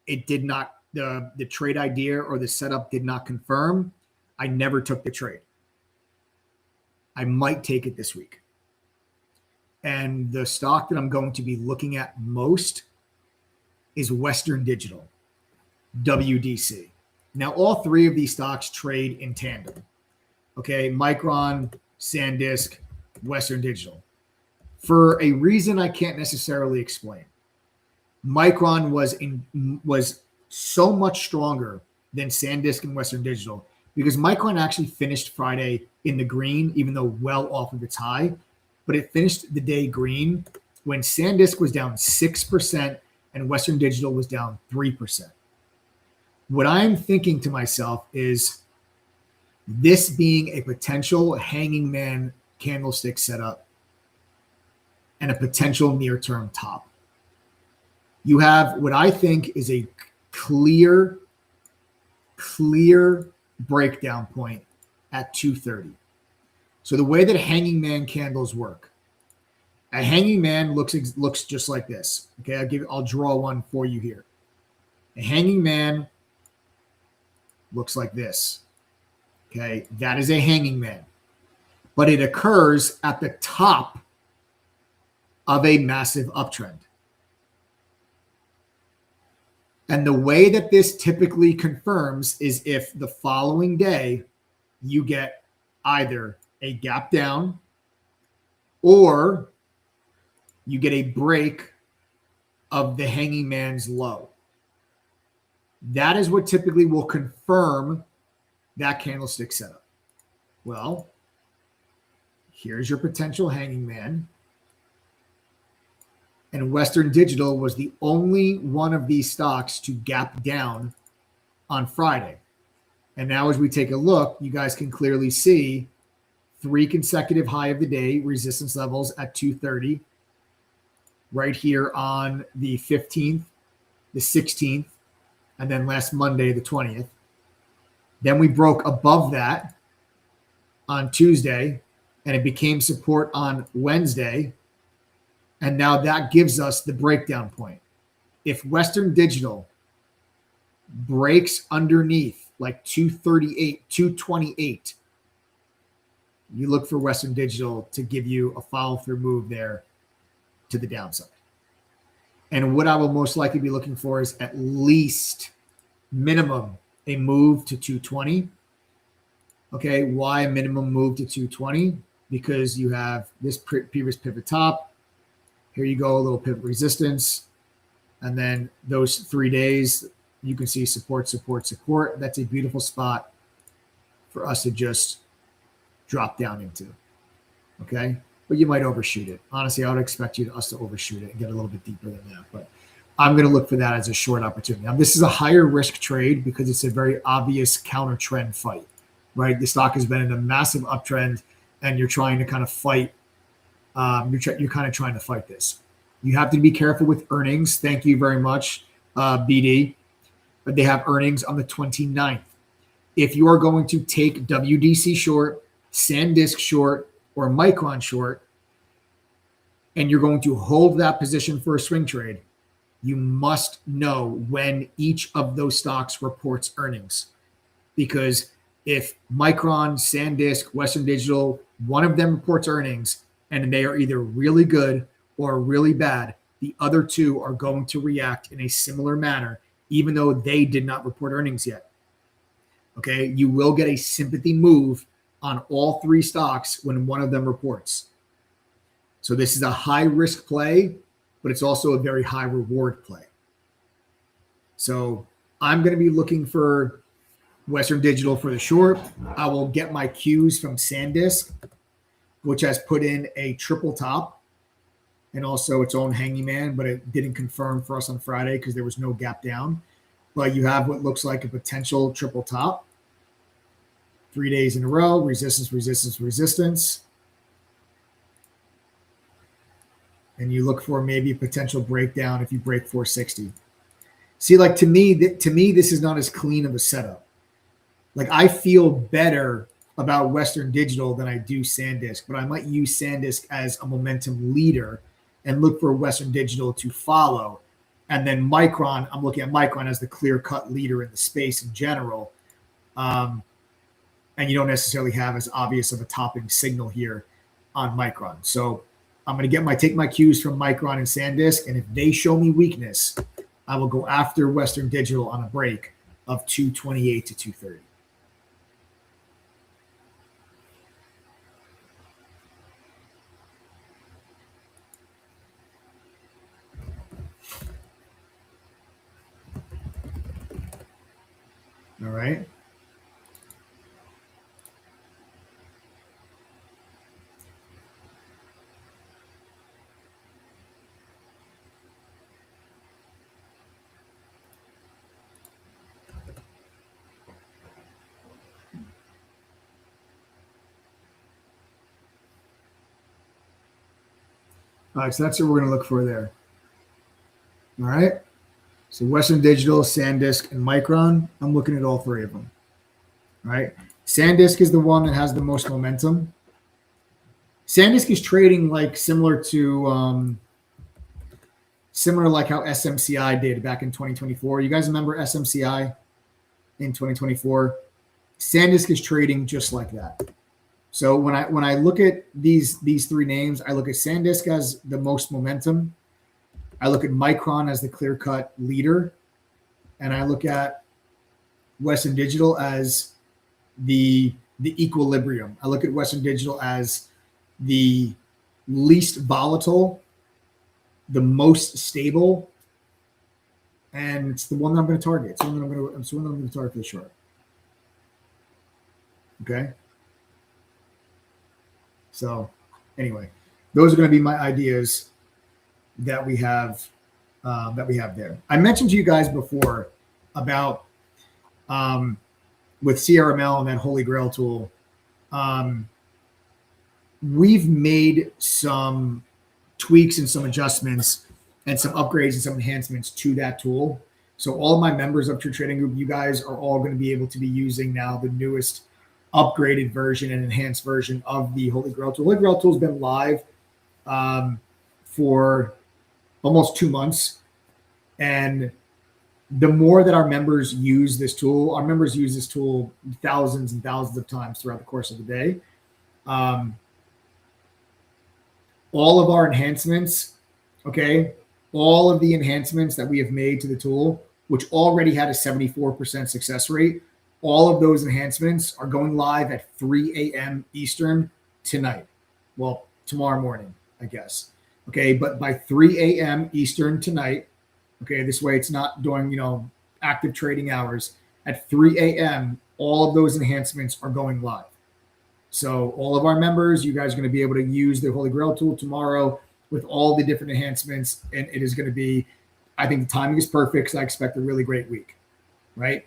It did not. The trade idea or the setup did not confirm. I never took the trade. I might take it this week. And the stock that I'm going to be looking at most is Western Digital, WDC. Now, all three of these stocks trade in tandem. Okay, Micron, SanDisk, Western Digital. For a reason I can't necessarily explain. Micron was so much stronger than SanDisk and Western Digital because Micron actually finished Friday in the green, even though well off of its high. But it finished the day green when SanDisk was down 6% and Western Digital was down 3%. What I'm thinking to myself is this being a potential hanging man candlestick setup and a potential near-term top. You have what I think is a clear breakdown point at 230. So the way that hanging man candles work, a hanging man looks just like this. Okay, I'll draw one for you here. A hanging man looks like this. Okay, that is a hanging man. but it occurs at the top of a massive uptrend. And the way that this typically confirms is if the following day you get either a gap down or you get a break of the hanging man's low. That is what typically will confirm that candlestick setup. Well, here's your potential hanging man. And Western Digital was the only one of these stocks to gap down on Friday. And now as we take a look, you guys can clearly see 3 consecutive high of the day resistance levels at 230, right here on the 15th, the 16th, and then last Monday, the 20th. Then we broke above that on Tuesday, and it became support on Wednesday. And now that gives us the breakdown point. If Western Digital breaks underneath like 238, 228, you look for Western Digital to give you a follow-through move there to the downside. And what I will most likely be looking for is at least minimum a move to 220. Okay, why a minimum move to 220? Because you have this previous pivot top. Here you go, a little pivot resistance. And then those 3 days, you can see support, support, support. That's a beautiful spot for us to just drop down into. Okay, but you might overshoot it. Honestly, I would expect us to overshoot it and get a little bit deeper than that. But I'm going to look for that as a short opportunity. Now, this is a higher risk trade because it's a very obvious counter trend fight, right? The stock has been in a massive uptrend and you're trying to kind of fight. You're kind of trying to fight this. You have to be careful with earnings. Thank you very much, BD. But they have earnings on the 29th. If you are going to take WDC short, SanDisk short, or Micron short, and you're going to hold that position for a swing trade, you must know when each of those stocks reports earnings. Because if Micron, SanDisk, Western Digital, one of them reports earnings, and they are either really good or really bad, the other two are going to react in a similar manner, even though they did not report earnings yet. Okay, you will get a sympathy move on all 3 stocks when one of them reports. So this is a high risk play, but it's also a very high reward play. So I'm going to be looking for Western Digital for the short. I will get my cues from SanDisk, which has put in a triple top and also its own hanging man, but it didn't confirm for us on Friday because there was no gap down. But you have what looks like a potential triple top. 3 days in a row, resistance, resistance, resistance. And you look for maybe a potential breakdown if you break 460. See, like to me, this is not as clean of a setup. Like I feel better about Western Digital than I do SanDisk, but I might use SanDisk as a momentum leader and look for Western Digital to follow. And then Micron, I'm looking at Micron as the clear-cut leader in the space in general. And you don't necessarily have as obvious of a topping signal here on Micron. So I'm going to take my cues from Micron and SanDisk, and if they show me weakness, I will go after Western Digital on a break of 228 to 230. All right. All right, so that's what we're going to look for there. All right. So Western Digital, SanDisk, and Micron, I'm looking at all 3 of them. All right. SanDisk is the one that has the most momentum. SanDisk is trading like similar like how SMCI did back in 2024. You guys remember SMCI in 2024? SanDisk is trading just like that. So when I look at these three names, I look at SanDisk as the most momentum. I look at Micron as the clear-cut leader, and I look at Western Digital as the equilibrium. I look at Western Digital as the least volatile, the most stable, and it's the one that I'm going to target. It's the one that I'm going to target for the short. Okay. So anyway, those are going to be my ideas that we have there. I mentioned to you guys before about with CRML and that Holy Grail tool. We've made some tweaks and some adjustments and some upgrades and some enhancements to that tool. So all of my members of True Trading Group, you guys are all going to be able to be using now the newest upgraded version and enhanced version of the Holy Grail tool. Holy Grail tool has been live for almost 2 months. And the more that our members use this tool, our members use this tool thousands and thousands of times throughout the course of the day. All of our enhancements, okay, all of the enhancements that we have made to the tool, which already had a 74% success rate, all of those enhancements are going live at 3 a.m. Eastern tonight. Well, tomorrow morning, I guess. Okay, but by 3 a.m. Eastern tonight, okay, this way it's not during, active trading hours. At 3 a.m., all of those enhancements are going live. So all of our members, you guys are going to be able to use the Holy Grail tool tomorrow with all the different enhancements. And it is going to be, I think the timing is perfect because I expect a really great week, right?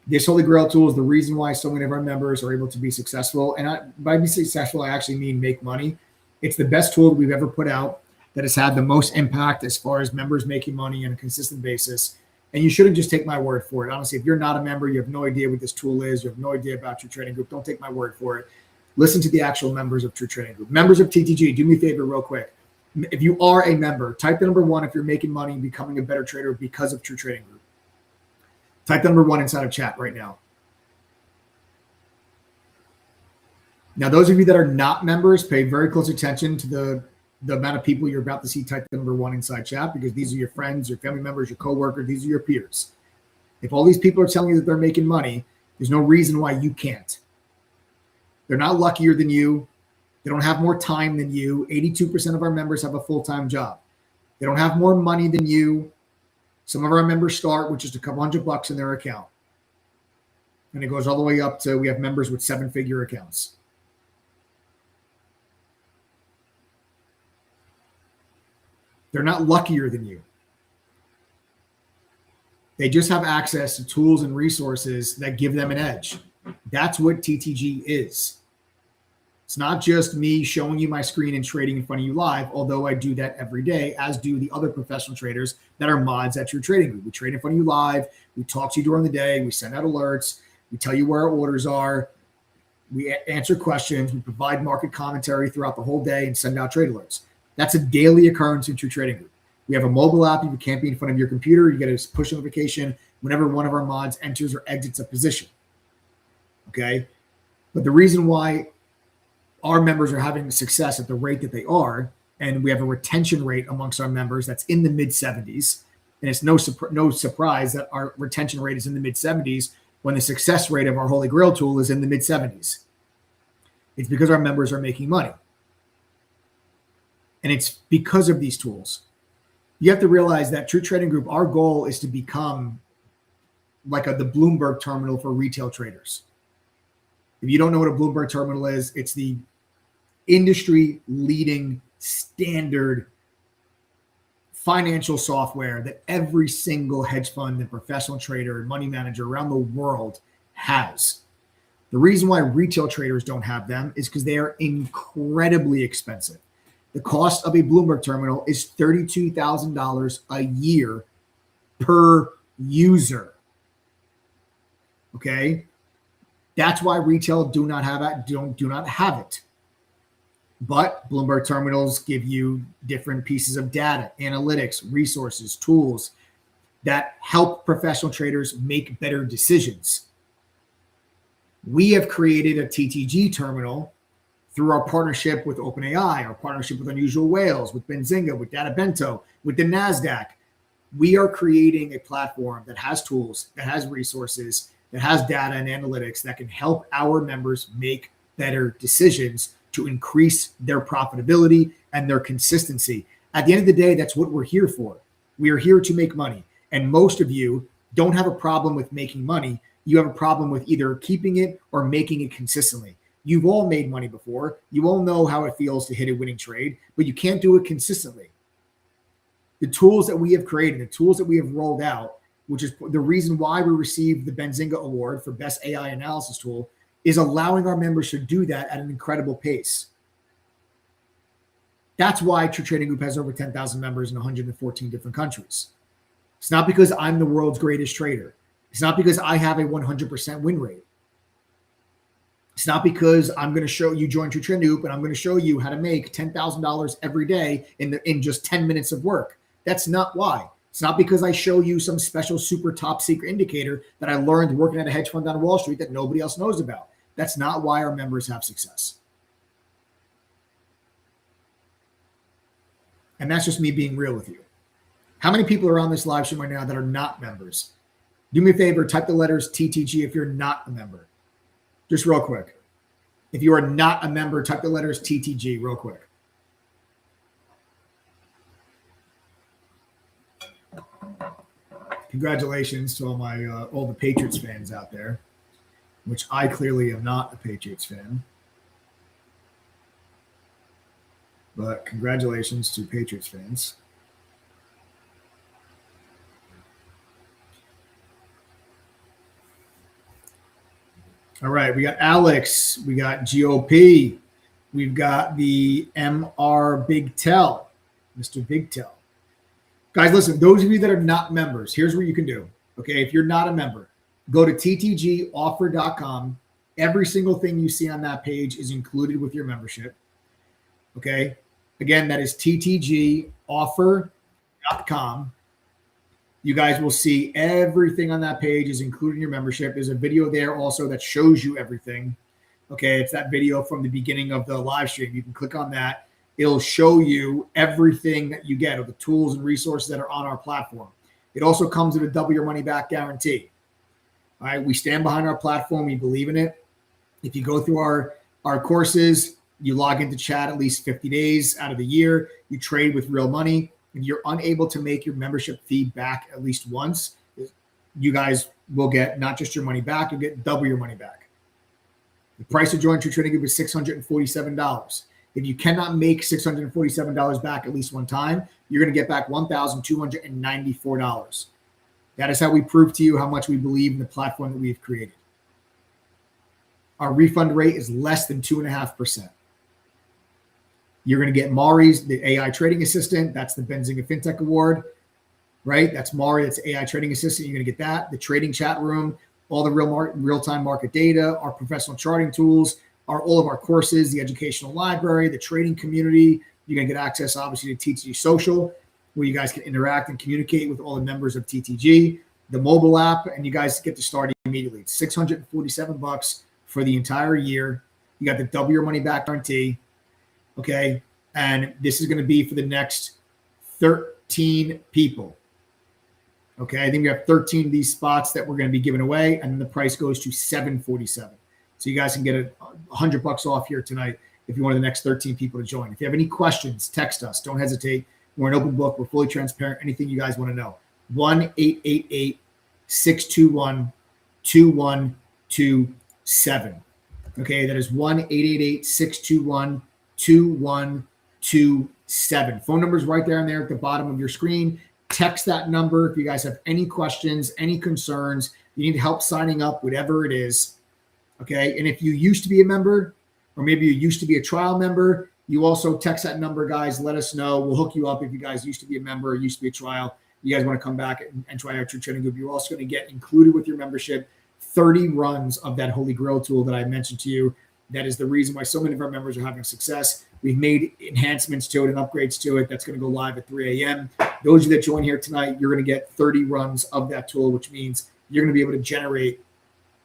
This Holy Grail tool is the reason why so many of our members are able to be successful. And by being successful, I actually mean make money. It's the best tool we've ever put out that has had the most impact as far as members making money on a consistent basis. And you shouldn't just take my word for it. Honestly, if you're not a member, you have no idea what this tool is, you have no idea about True Trading Group, don't take my word for it. Listen to the actual members of True Trading Group. Members of TTG, do me a favor real quick. If you are a member, type the number 1 if you're making money and becoming a better trader because of True Trading Group. Type the number 1 inside of chat right now. Now, those of you that are not members, pay very close attention to the amount of people you're about to see type the number 1 inside chat, because these are your friends, your family members, your coworkers, these are your peers. If all these people are telling you that they're making money, there's no reason why you can't. They're not luckier than you. They don't have more time than you. 82% of our members have a full-time job. They don't have more money than you. Some of our members start with just a couple $100 in their account. And it goes all the way up to, we have members with 7-figure accounts. They're not luckier than you. They just have access to tools and resources that give them an edge. That's what TTG is. It's not just me showing you my screen and trading in front of you live, although I do that every day, as do the other professional traders that are mods at True Trading Group. We trade in front of you live. We talk to you during the day. We send out alerts. We tell you where our orders are. We answer questions. We provide market commentary throughout the whole day and send out trade alerts. That's a daily occurrence in True Trading Group. We have a mobile app. You can't be in front of your computer. You get a push notification whenever one of our mods enters or exits a position. Okay? But the reason why our members are having success at the rate that they are, and we have a retention rate amongst our members that's in the mid-70s, and it's no surprise that our retention rate is in the mid-70s when the success rate of our Holy Grail tool is in the mid-70s. It's because our members are making money. And it's because of these tools. You have to realize that True Trading Group, our goal is to become like the Bloomberg terminal for retail traders. If you don't know what a Bloomberg terminal is, it's the industry-leading standard financial software that every single hedge fund and professional trader and money manager around the world has. The reason why retail traders don't have them is because they are incredibly expensive. The cost of a Bloomberg terminal is $32,000 a year per user. Okay? That's why retail do not have it. But Bloomberg terminals give you different pieces of data, analytics, resources, tools that help professional traders make better decisions. We have created a TTG terminal through our partnership with OpenAI, our partnership with Unusual Whales, with Benzinga, with Data Bento, with the NASDAQ. We are creating a platform that has tools, that has resources, that has data and analytics that can help our members make better decisions to increase their profitability and their consistency. At the end of the day, that's what we're here for. We are here to make money. And most of you don't have a problem with making money. You have a problem with either keeping it or making it consistently. You've all made money before. You all know how it feels to hit a winning trade, but you can't do it consistently. The tools that we have created, the tools that we have rolled out, which is the reason why we received the Benzinga Award for Best AI Analysis Tool, is allowing our members to do that at an incredible pace. That's why True Trading Group has over 10,000 members in 114 different countries. It's not because I'm the world's greatest trader. It's not because I have a 100% win rate. It's not because I'm going to show you join True Trading Group and I'm going to show you how to make $10,000 every day in just 10 minutes of work. That's not why. It's not because I show you some special super top secret indicator that I learned working at a hedge fund on Wall Street that nobody else knows about. That's not why our members have success. And that's just me being real with you. How many people are on this live stream right now that are not members? Do me a favor, type the letters TTG if you're not a member. Just real quick. If you are not a member, type the letters TTG real quick. Congratulations to all the Patriots fans out there, which I clearly am not a Patriots fan. But congratulations to Patriots fans. All right, we got Alex, we got GOP, we've got the MR Big Tell, Mr. Big Tell. Guys, listen, those of you that are not members, here's what you can do. Okay, if you're not a member, go to ttgoffer.com. Every single thing you see on that page is included with your membership. Okay, again, that is ttgoffer.com. You guys will see everything on that page is included in your membership. There's a video there also that shows you everything. Okay, it's that video from the beginning of the live stream. You can click on that. It'll show you everything that you get, of the tools and resources that are on our platform. It also comes with a double your money back guarantee. All right, we stand behind our platform. We believe in it. If you go through our courses, you log into chat at least 50 days out of the year. You trade with real money. If you're unable to make your membership fee back at least once, you guys will get not just your money back, you'll get double your money back. The price to join True Trading Group is $647. If you cannot make $647 back at least one time, you're going to get back $1,294. That is how we prove to you how much we believe in the platform that we have created. Our refund rate is less than 2.5%. You're going to get Mari's, the AI trading assistant. That's the Benzinga FinTech Award, right? That's Mari, that's AI trading assistant. You're going to get that. The trading chat room, all the real-time market data, our professional charting tools, all of our courses, the educational library, the trading community. You're going to get access, obviously, to TTG Social, where you guys can interact and communicate with all the members of TTG, the mobile app, and you guys get to start immediately. It's $647 for the entire year. You got the double your money back guarantee. Okay, and this is going to be for the next 13 people. Okay, I think we have 13 of these spots that we're going to be giving away, and then the price goes to $747. So you guys can get $100 off here tonight if you want the next 13 people to join. If you have any questions, text us. Don't hesitate. We're an open book. We're fully transparent. Anything you guys want to know. 1-888-621-2127. Okay, that is 1-888-621-2127. Phone number is right there and there at the bottom of your screen. Text that number if you guys have any questions, any concerns, you need help signing up, whatever it is. Okay, and if you used to be a member, or maybe you used to be a trial member, you also text that number, guys. Let us know. We'll hook you up if you guys used to be a member or used to be a trial. You guys want to come back and try our True Trading Group. You're also going to get included with your membership 30 runs of that Holy Grail tool that I mentioned to you. That is the reason why so many of our members are having success. We've made enhancements to it and upgrades to it. That's going to go live at 3 a.m. Those of you that join here tonight, you're going to get 30 runs of that tool, which means you're going to be able to generate,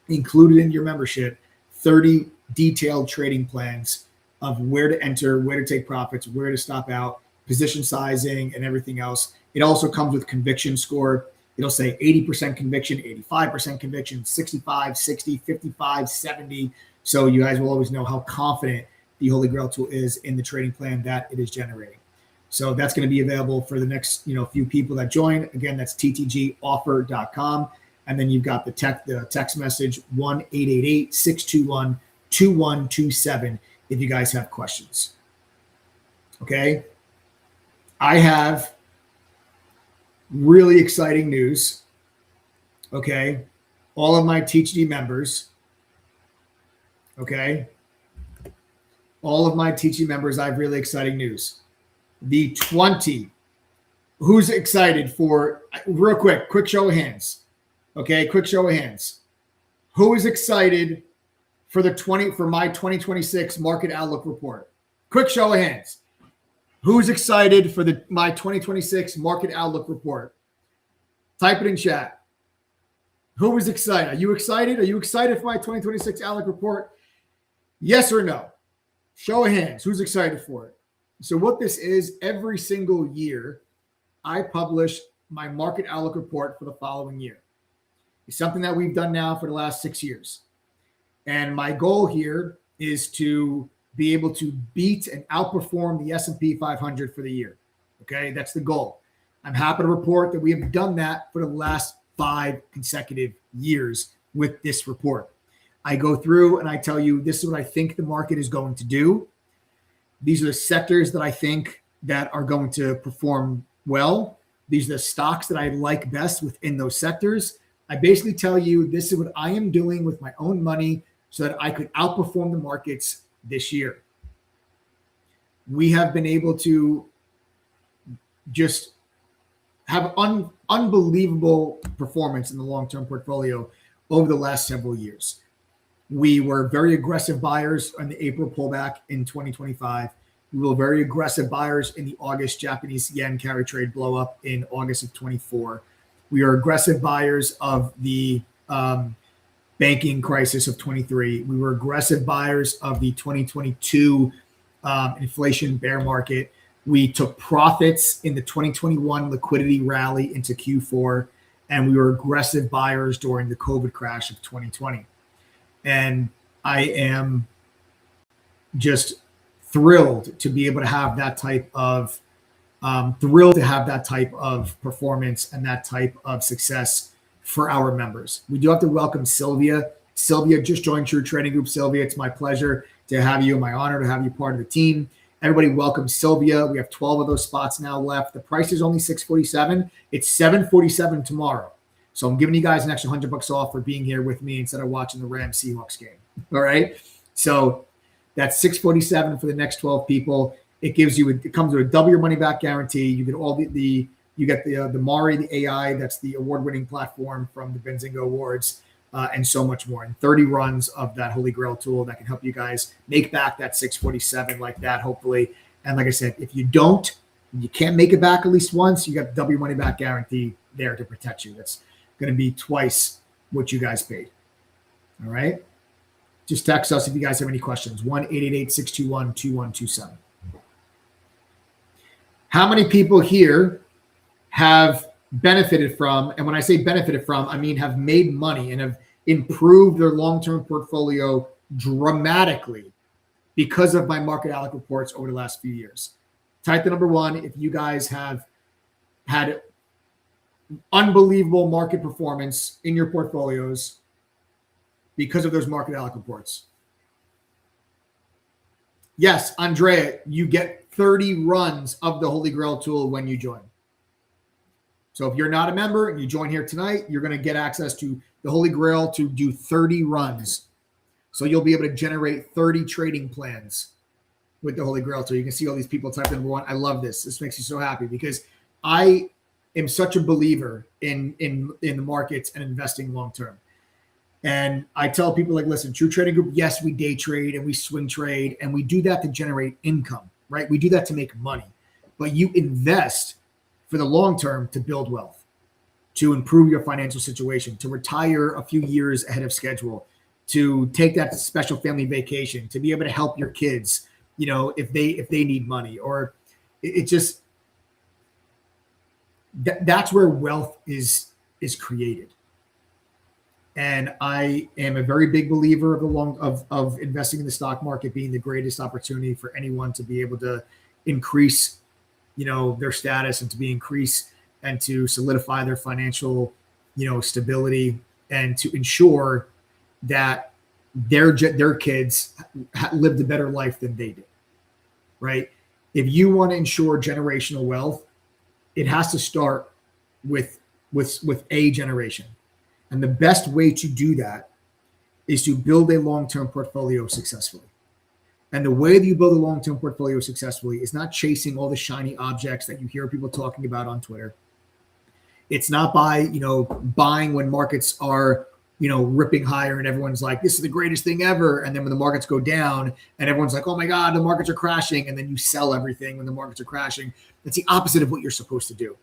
included in your membership, 30 detailed trading plans of where to enter, where to take profits, where to stop out, position sizing, and everything else. It also comes with conviction score. It'll say 80% conviction, 85% conviction, 65, 60, 55, 70. So you guys will always know how confident the Holy Grail tool is in the trading plan that it is generating. So that's going to be available for the next, few people that join. Again, that's ttgoffer.com. And then you've got the text message 1-888-621-2127 if you guys have questions. Okay. I have really exciting news. Okay. All of my TeachD members. Okay. All of my TeachD members, I have really exciting news. The 20. Who's excited for, real quick show of hands. Okay, quick show of hands. Who is excited for my 2026 market outlook report? Quick show of hands. Who's excited for my 2026 market outlook report? Type it in chat. Who is excited? Are you excited? Are you excited for my 2026 outlook report? Yes or no? Show of hands. Who's excited for it? So what this is, every single year, I publish my market outlook report for the following year. It's something that we've done now for the last 6 years. And my goal here is to be able to beat and outperform the S&P 500 for the year. Okay, that's the goal. I'm happy to report that we have done that for the last 5 consecutive years with this report. I go through and I tell you, this is what I think the market is going to do. These are the sectors that I think that are going to perform well. These are the stocks that I like best within those sectors. I basically tell you, this is what I am doing with my own money so that I could outperform the markets this year. We have been able to just have unbelievable performance in the long-term portfolio over the last several years. We were very aggressive buyers on the April pullback in 2025. We were very aggressive buyers in the August Japanese yen carry trade blow up in August of 24. We are aggressive buyers of the banking crisis of 23. We were aggressive buyers of the 2022 inflation bear market. We took profits in the 2021 liquidity rally into Q4, and we were aggressive buyers during the COVID crash of 2020. And I am just thrilled to be able to have that type of performance and that type of success for our members. We do have to welcome Sylvia. Sylvia just joined True Trading Group. Sylvia, it's my pleasure to have you. My honor to have you part of the team. Everybody welcome Sylvia. We have 12 of those spots now left. The price is only $647. It's $747 tomorrow. So I'm giving you guys an extra $100 off for being here with me instead of watching the Rams Seahawks game. All right. So that's $647 for the next 12 people. It comes with a double your money back guarantee. You get all you get the Mari, the AI, that's the award-winning platform from the Benzinga Awards, and so much more. And 30 runs of that Holy Grail tool that can help you guys make back that $647 like that, hopefully. And like I said, if you can't make it back at least once, you got the double your money back guarantee there to protect you. That's going to be twice what you guys paid. All right. Just text us if you guys have any questions. 1-888-621-2127. How many people here have benefited from, and when I say benefited from, I mean have made money and have improved their long-term portfolio dramatically because of my market outlook reports over the last few years? Type the number 1 if you guys have had unbelievable market performance in your portfolios because of those market outlook reports. Yes, Andrea, you get 30 runs of the Holy Grail tool when you join. So if you're not a member and you join here tonight, you're going to get access to the Holy Grail to do 30 runs. So you'll be able to generate 30 trading plans with the Holy Grail tool. You can see all these people type number 1. I love this. This makes me so happy because I am such a believer in the markets and investing long term. And I tell people, like, listen, True Trading Group, yes, we day trade and we swing trade and we do that to generate income, right? We do that to make money, but you invest for the long term to build wealth, to improve your financial situation, to retire a few years ahead of schedule, to take that special family vacation, to be able to help your kids if they need money, or it just that's where wealth is created. And I am a very big believer of investing in the stock market being the greatest opportunity for anyone to be able to increase, their status and and to solidify their financial, stability, and to ensure that their kids lived a better life than they did. Right? If you want to ensure generational wealth, it has to start with a generation. And the best way to do that is to build a long-term portfolio successfully. And the way that you build a long-term portfolio successfully is not chasing all the shiny objects that you hear people talking about on Twitter. It's not by, buying when markets are, ripping higher and everyone's like, this is the greatest thing ever. And then when the markets go down and everyone's like, oh my God, the markets are crashing. And then you sell everything when the markets are crashing. That's the opposite of what you're supposed to do.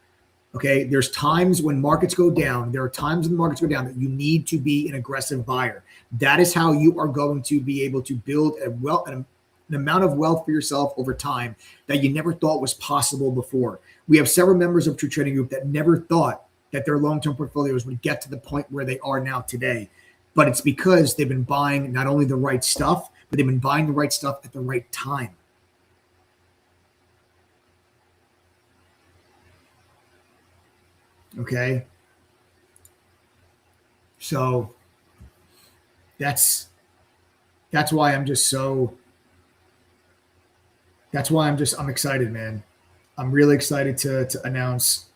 Okay, there's times when markets go down. There are times when the markets go down that you need to be an aggressive buyer. That is how you are going to be able to build an amount of wealth for yourself over time that you never thought was possible before. We have several members of True Trading Group that never thought that their long-term portfolios would get to the point where they are now today. But it's because they've been buying not only the right stuff, but they've been buying the right stuff at the right time. Okay. So that's why I'm excited, man. I'm really excited to announce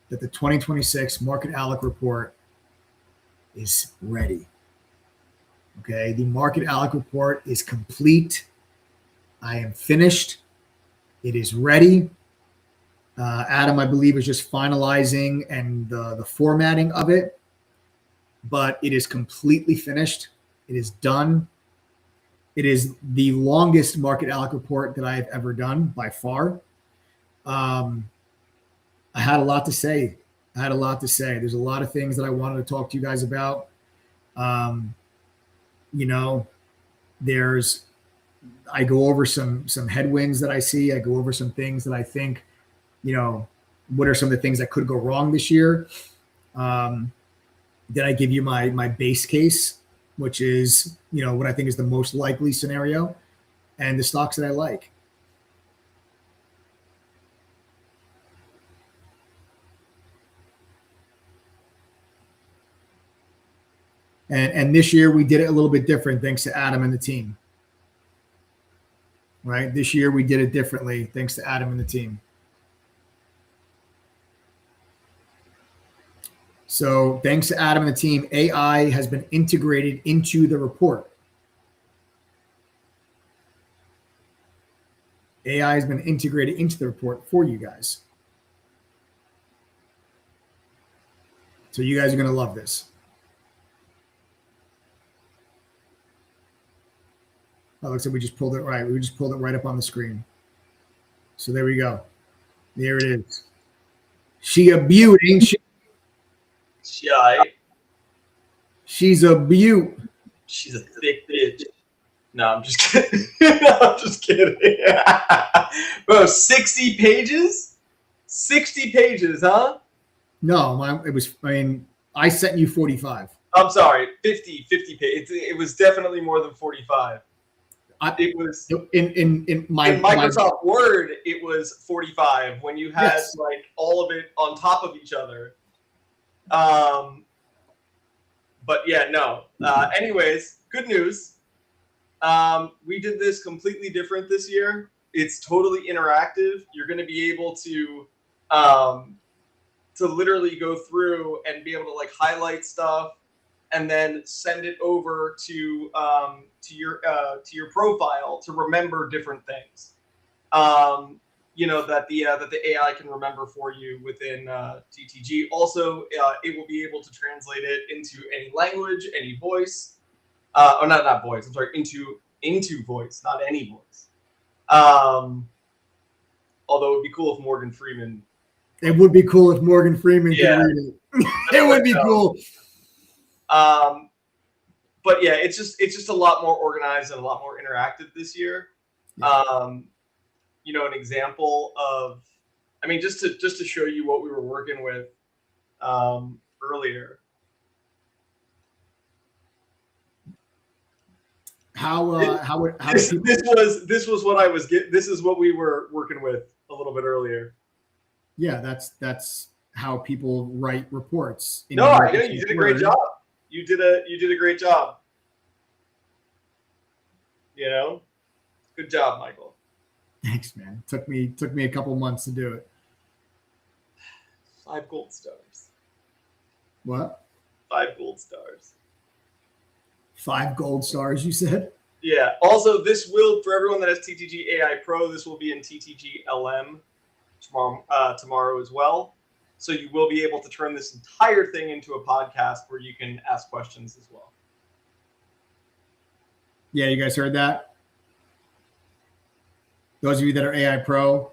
that the 2026 Market Outlook Report is ready. Okay. The Market Outlook Report is complete. I am finished. It is ready. Adam, I believe, is just finalizing and the formatting of it, but it is completely finished. It is done. It is the longest Market Outlook Report that I have ever done by far. I had a lot to say. There's a lot of things that I wanted to talk to you guys about. I go over some headwinds that I see. I go over some things that I think, what are some of the things that could go wrong this year? Then I give you my base case, which is, what I think is the most likely scenario, and the stocks that I like. And this year we did it a little bit different thanks to Adam and the team. Right? This year we did it differently thanks to Adam and the team. So thanks to Adam and the team, AI has been integrated into the report. AI has been integrated into the report for you guys. So you guys are going to love this. Oh, looks like we just pulled it right. We just pulled it right up on the screen. So there we go. There it is. She a beaut, ain't she? She's a beaut. She's a thick bitch. No, I'm just kidding. I'm just kidding. Bro, 60 pages? 60 pages, huh? No, I sent you 45. I'm sorry, 50 pages. It was definitely more than 45. It was in Microsoft Word. It was 45 when you had like all of it on top of each other. But yeah, no. Anyways, good news. We did this completely different this year. It's totally interactive. You're going to be able to literally go through and be able to like highlight stuff and then send it over to your profile to remember different things. That the AI can remember for you within TTG. Also, it will be able to translate it into any language, any voice. Not voice. I'm sorry, into voice, not any voice. Although it would be cool if Morgan Freeman. It would be cool if Morgan Freeman could read it. It would be cool. But yeah, it's just a lot more organized and a lot more interactive this year. Yeah. An example of, I mean, just to show you what we were working with earlier. This was what I was this is what we were working with a little bit earlier. Yeah, that's how people write reports. No, I know you did a great job. You did a great job. Good job, Michael. Thanks, man. Took me a couple months to do it. 5 gold stars. What? 5 gold stars. 5 gold stars, you said? Yeah. Also, this will, for everyone that has TTG AI Pro, this will be in TTG LM tomorrow as well. So you will be able to turn this entire thing into a podcast where you can ask questions as well. Yeah, you guys heard that? Those of you that are AI Pro,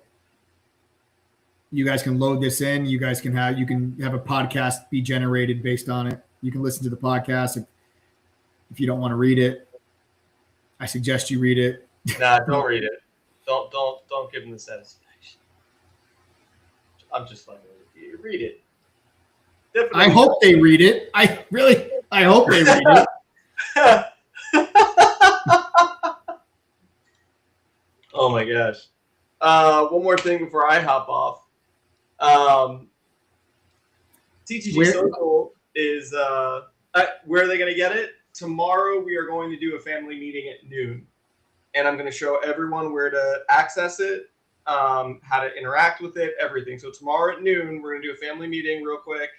you guys can load this in. You can have a podcast be generated based on it. You can listen to the podcast if you don't want to read it. I suggest you read it. Nah, don't read it. Don't give them the satisfaction. I'm just like, read it. Definitely. I hope they read it. I hope they read it. Oh my gosh. One more thing before I hop off. TTG Social is where are they going to get it? Tomorrow we are going to do a family meeting at noon, and I'm going to show everyone where to access it, how to interact with it, everything. So tomorrow at noon we're going to do a family meeting real quick,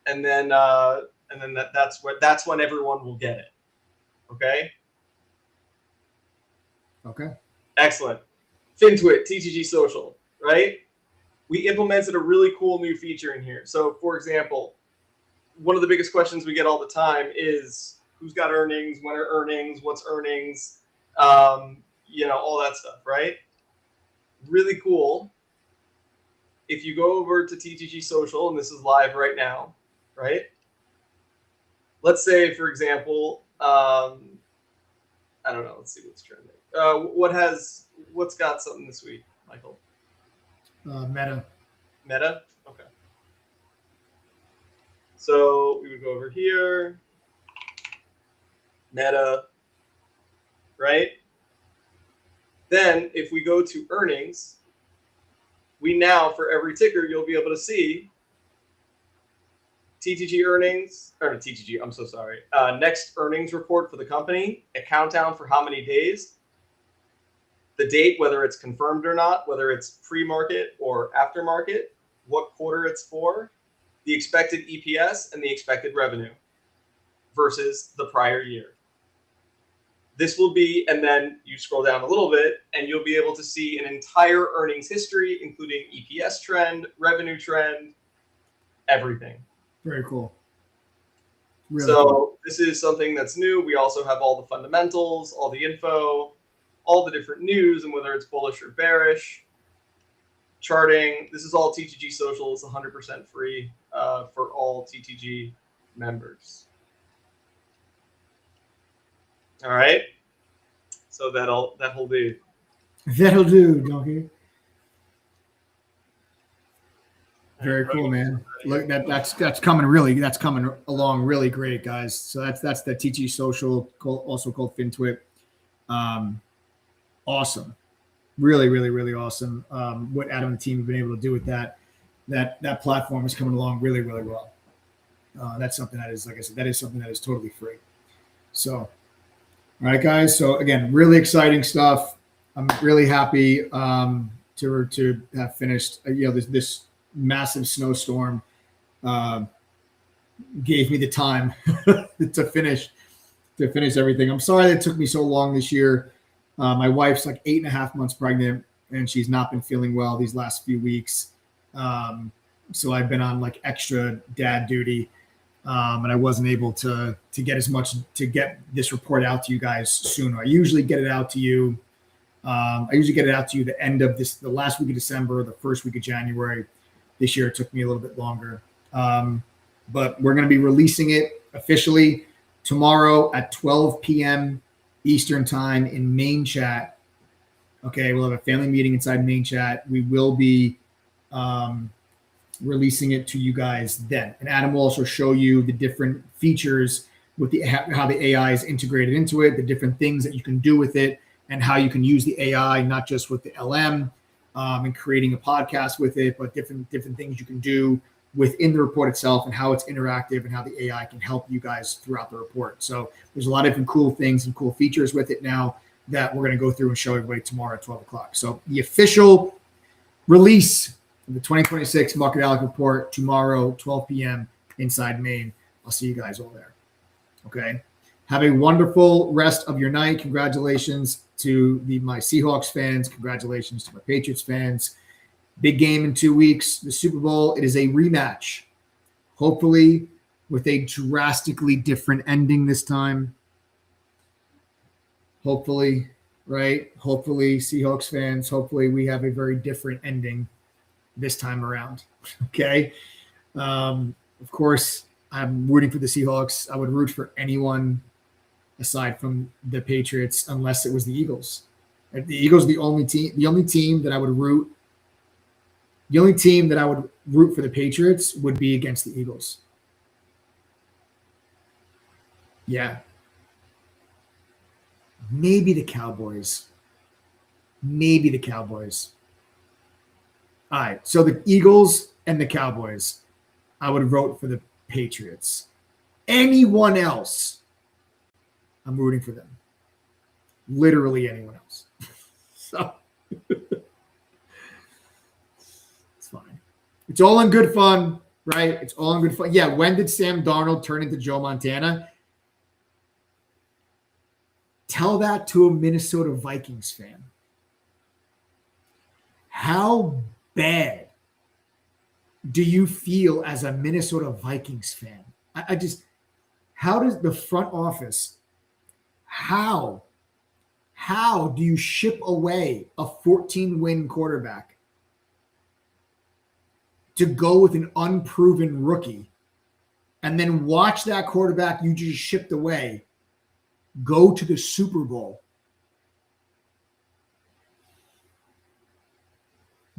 and then that's when everyone will get it. Okay. Okay. Excellent. FinTwit, TTG Social, right? We implemented a really cool new feature in here. So, for example, one of the biggest questions we get all the time is who's got earnings, when are earnings, what's earnings, all that stuff, right? Really cool. If you go over to TTG Social, and this is live right now, right? Let's say, for example, I don't know. Let's see what's trending. What's got something this week, Michael? Meta. Meta? Okay. So we would go over here. Meta. Right? Then if we go to earnings, we now, for every ticker, you'll be able to see TTG earnings, or TTG, I'm so sorry. Next earnings report for the company, a countdown for how many days, the date, whether it's confirmed or not, whether it's pre-market or aftermarket, what quarter it's for, the expected EPS, and the expected revenue versus the prior year. This will be, and then you scroll down a little bit, and you'll be able to see an entire earnings history, including EPS trend, revenue trend, everything. Very cool. Really cool. This is something that's new. We also have all the fundamentals, all the info, all the different news, and whether it's bullish or bearish, charting. This is all TTG Social. It's 100% free for all TTG members. All right. So that'll do. That'll do, donkey. Very cool, man. Look, that's coming along really great, guys. So that's the TTG Social, also called FinTwit. Awesome. Really, really, really awesome. What Adam and the team have been able to do with that platform is coming along really, really well. That's something that is, like I said, that is something that is totally free. So, all right, guys. So again, really exciting stuff. I'm really happy to have finished. This massive snowstorm gave me the time to finish everything. I'm sorry that it took me so long this year. My wife's like 8.5 months pregnant, and she's not been feeling well these last few weeks. So I've been on like extra dad duty, and I wasn't able to get this report out to you guys sooner. I usually get it out to you. The end of the last week of December, the first week of January. This year it took me a little bit longer, but we're going to be releasing it officially tomorrow at 12 p.m. Eastern time in main chat. Okay, we'll have a family meeting inside main chat. We will be releasing it to you guys then. And Adam will also show you the different features with how the AI is integrated into it, the different things that you can do with it, and how you can use the AI, not just with the LM and creating a podcast with it, but different things you can do within the report itself and how it's interactive and how the AI can help you guys throughout the report. So there's a lot of different cool things and cool features with it now that we're going to go through and show everybody tomorrow at 12 o'clock. So the official release of the 2026 Market Outlook Report tomorrow, 12 p.m. inside Maine. I'll see you guys all there. Okay. Have a wonderful rest of your night. Congratulations to my Seahawks fans. Congratulations to my Patriots fans. Big game in 2 weeks. The Super Bowl, it is a rematch. Hopefully with a drastically different ending this time. Hopefully, right? Hopefully, Seahawks fans, hopefully we have a very different ending this time around. Okay. Of course, I'm rooting for the Seahawks. I would root for anyone aside from the Patriots, unless it was the Eagles. The Eagles are the only team that I would root. The only team that I would root for the Patriots would be against the Eagles. Yeah. Maybe the Cowboys. All right. So the Eagles and the Cowboys, I would vote for the Patriots. Anyone else, I'm rooting for them. Literally anyone else. So it's fine. It's all in good fun, right? It's all in good fun. Yeah, when did Sam Darnold turn into Joe Montana? Tell that to a Minnesota Vikings fan. How bad do you feel as a Minnesota Vikings fan? I just, how does the front office, how do you ship away a 14-win quarterback to go with an unproven rookie and then watch that quarterback you just shipped away go to the Super Bowl?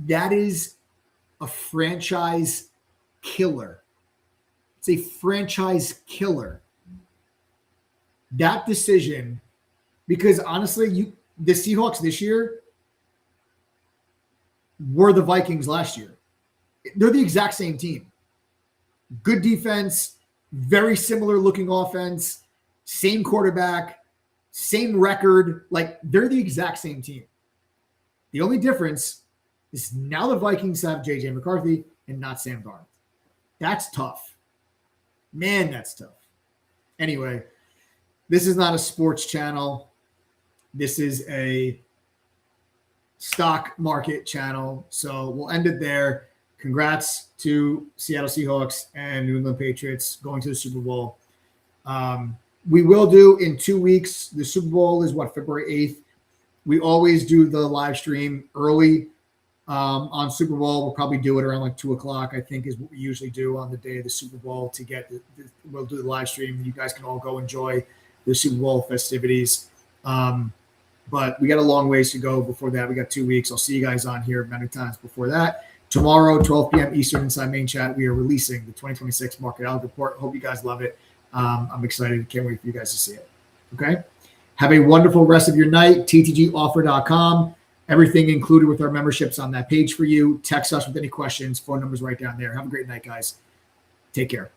That is a franchise killer. It's a franchise killer. That decision, because honestly, the Seahawks this year were the Vikings last year. They're the exact same team. Good defense, very similar looking offense, same quarterback, same record. Like, they're the exact same team. The only difference is now the Vikings have J.J. McCarthy and not Sam Darnold. That's tough. Man, that's tough. Anyway, this is not a sports channel. This is a stock market channel. So we'll end it there. Congrats to Seattle Seahawks and New England Patriots going to the Super Bowl. We will do in 2 weeks. The Super Bowl is February 8th. We always do the live stream early on Super Bowl. We'll probably do it around like 2 o'clock, I think, is what we usually do on the day of the Super Bowl to get we'll do the live stream. You guys can all go enjoy the Super Bowl festivities. But we got a long ways to go before that. We got 2 weeks. I'll see you guys on here many times before that. Tomorrow, 12 p.m. Eastern inside main chat, we are releasing the 2026 Market Outlook Report. Hope you guys love it. I'm excited. Can't wait for you guys to see it. Okay. Have a wonderful rest of your night. ttgoffer.com. Everything included with our memberships on that page for you. Text us with any questions. Phone numbers right down there. Have a great night, guys. Take care.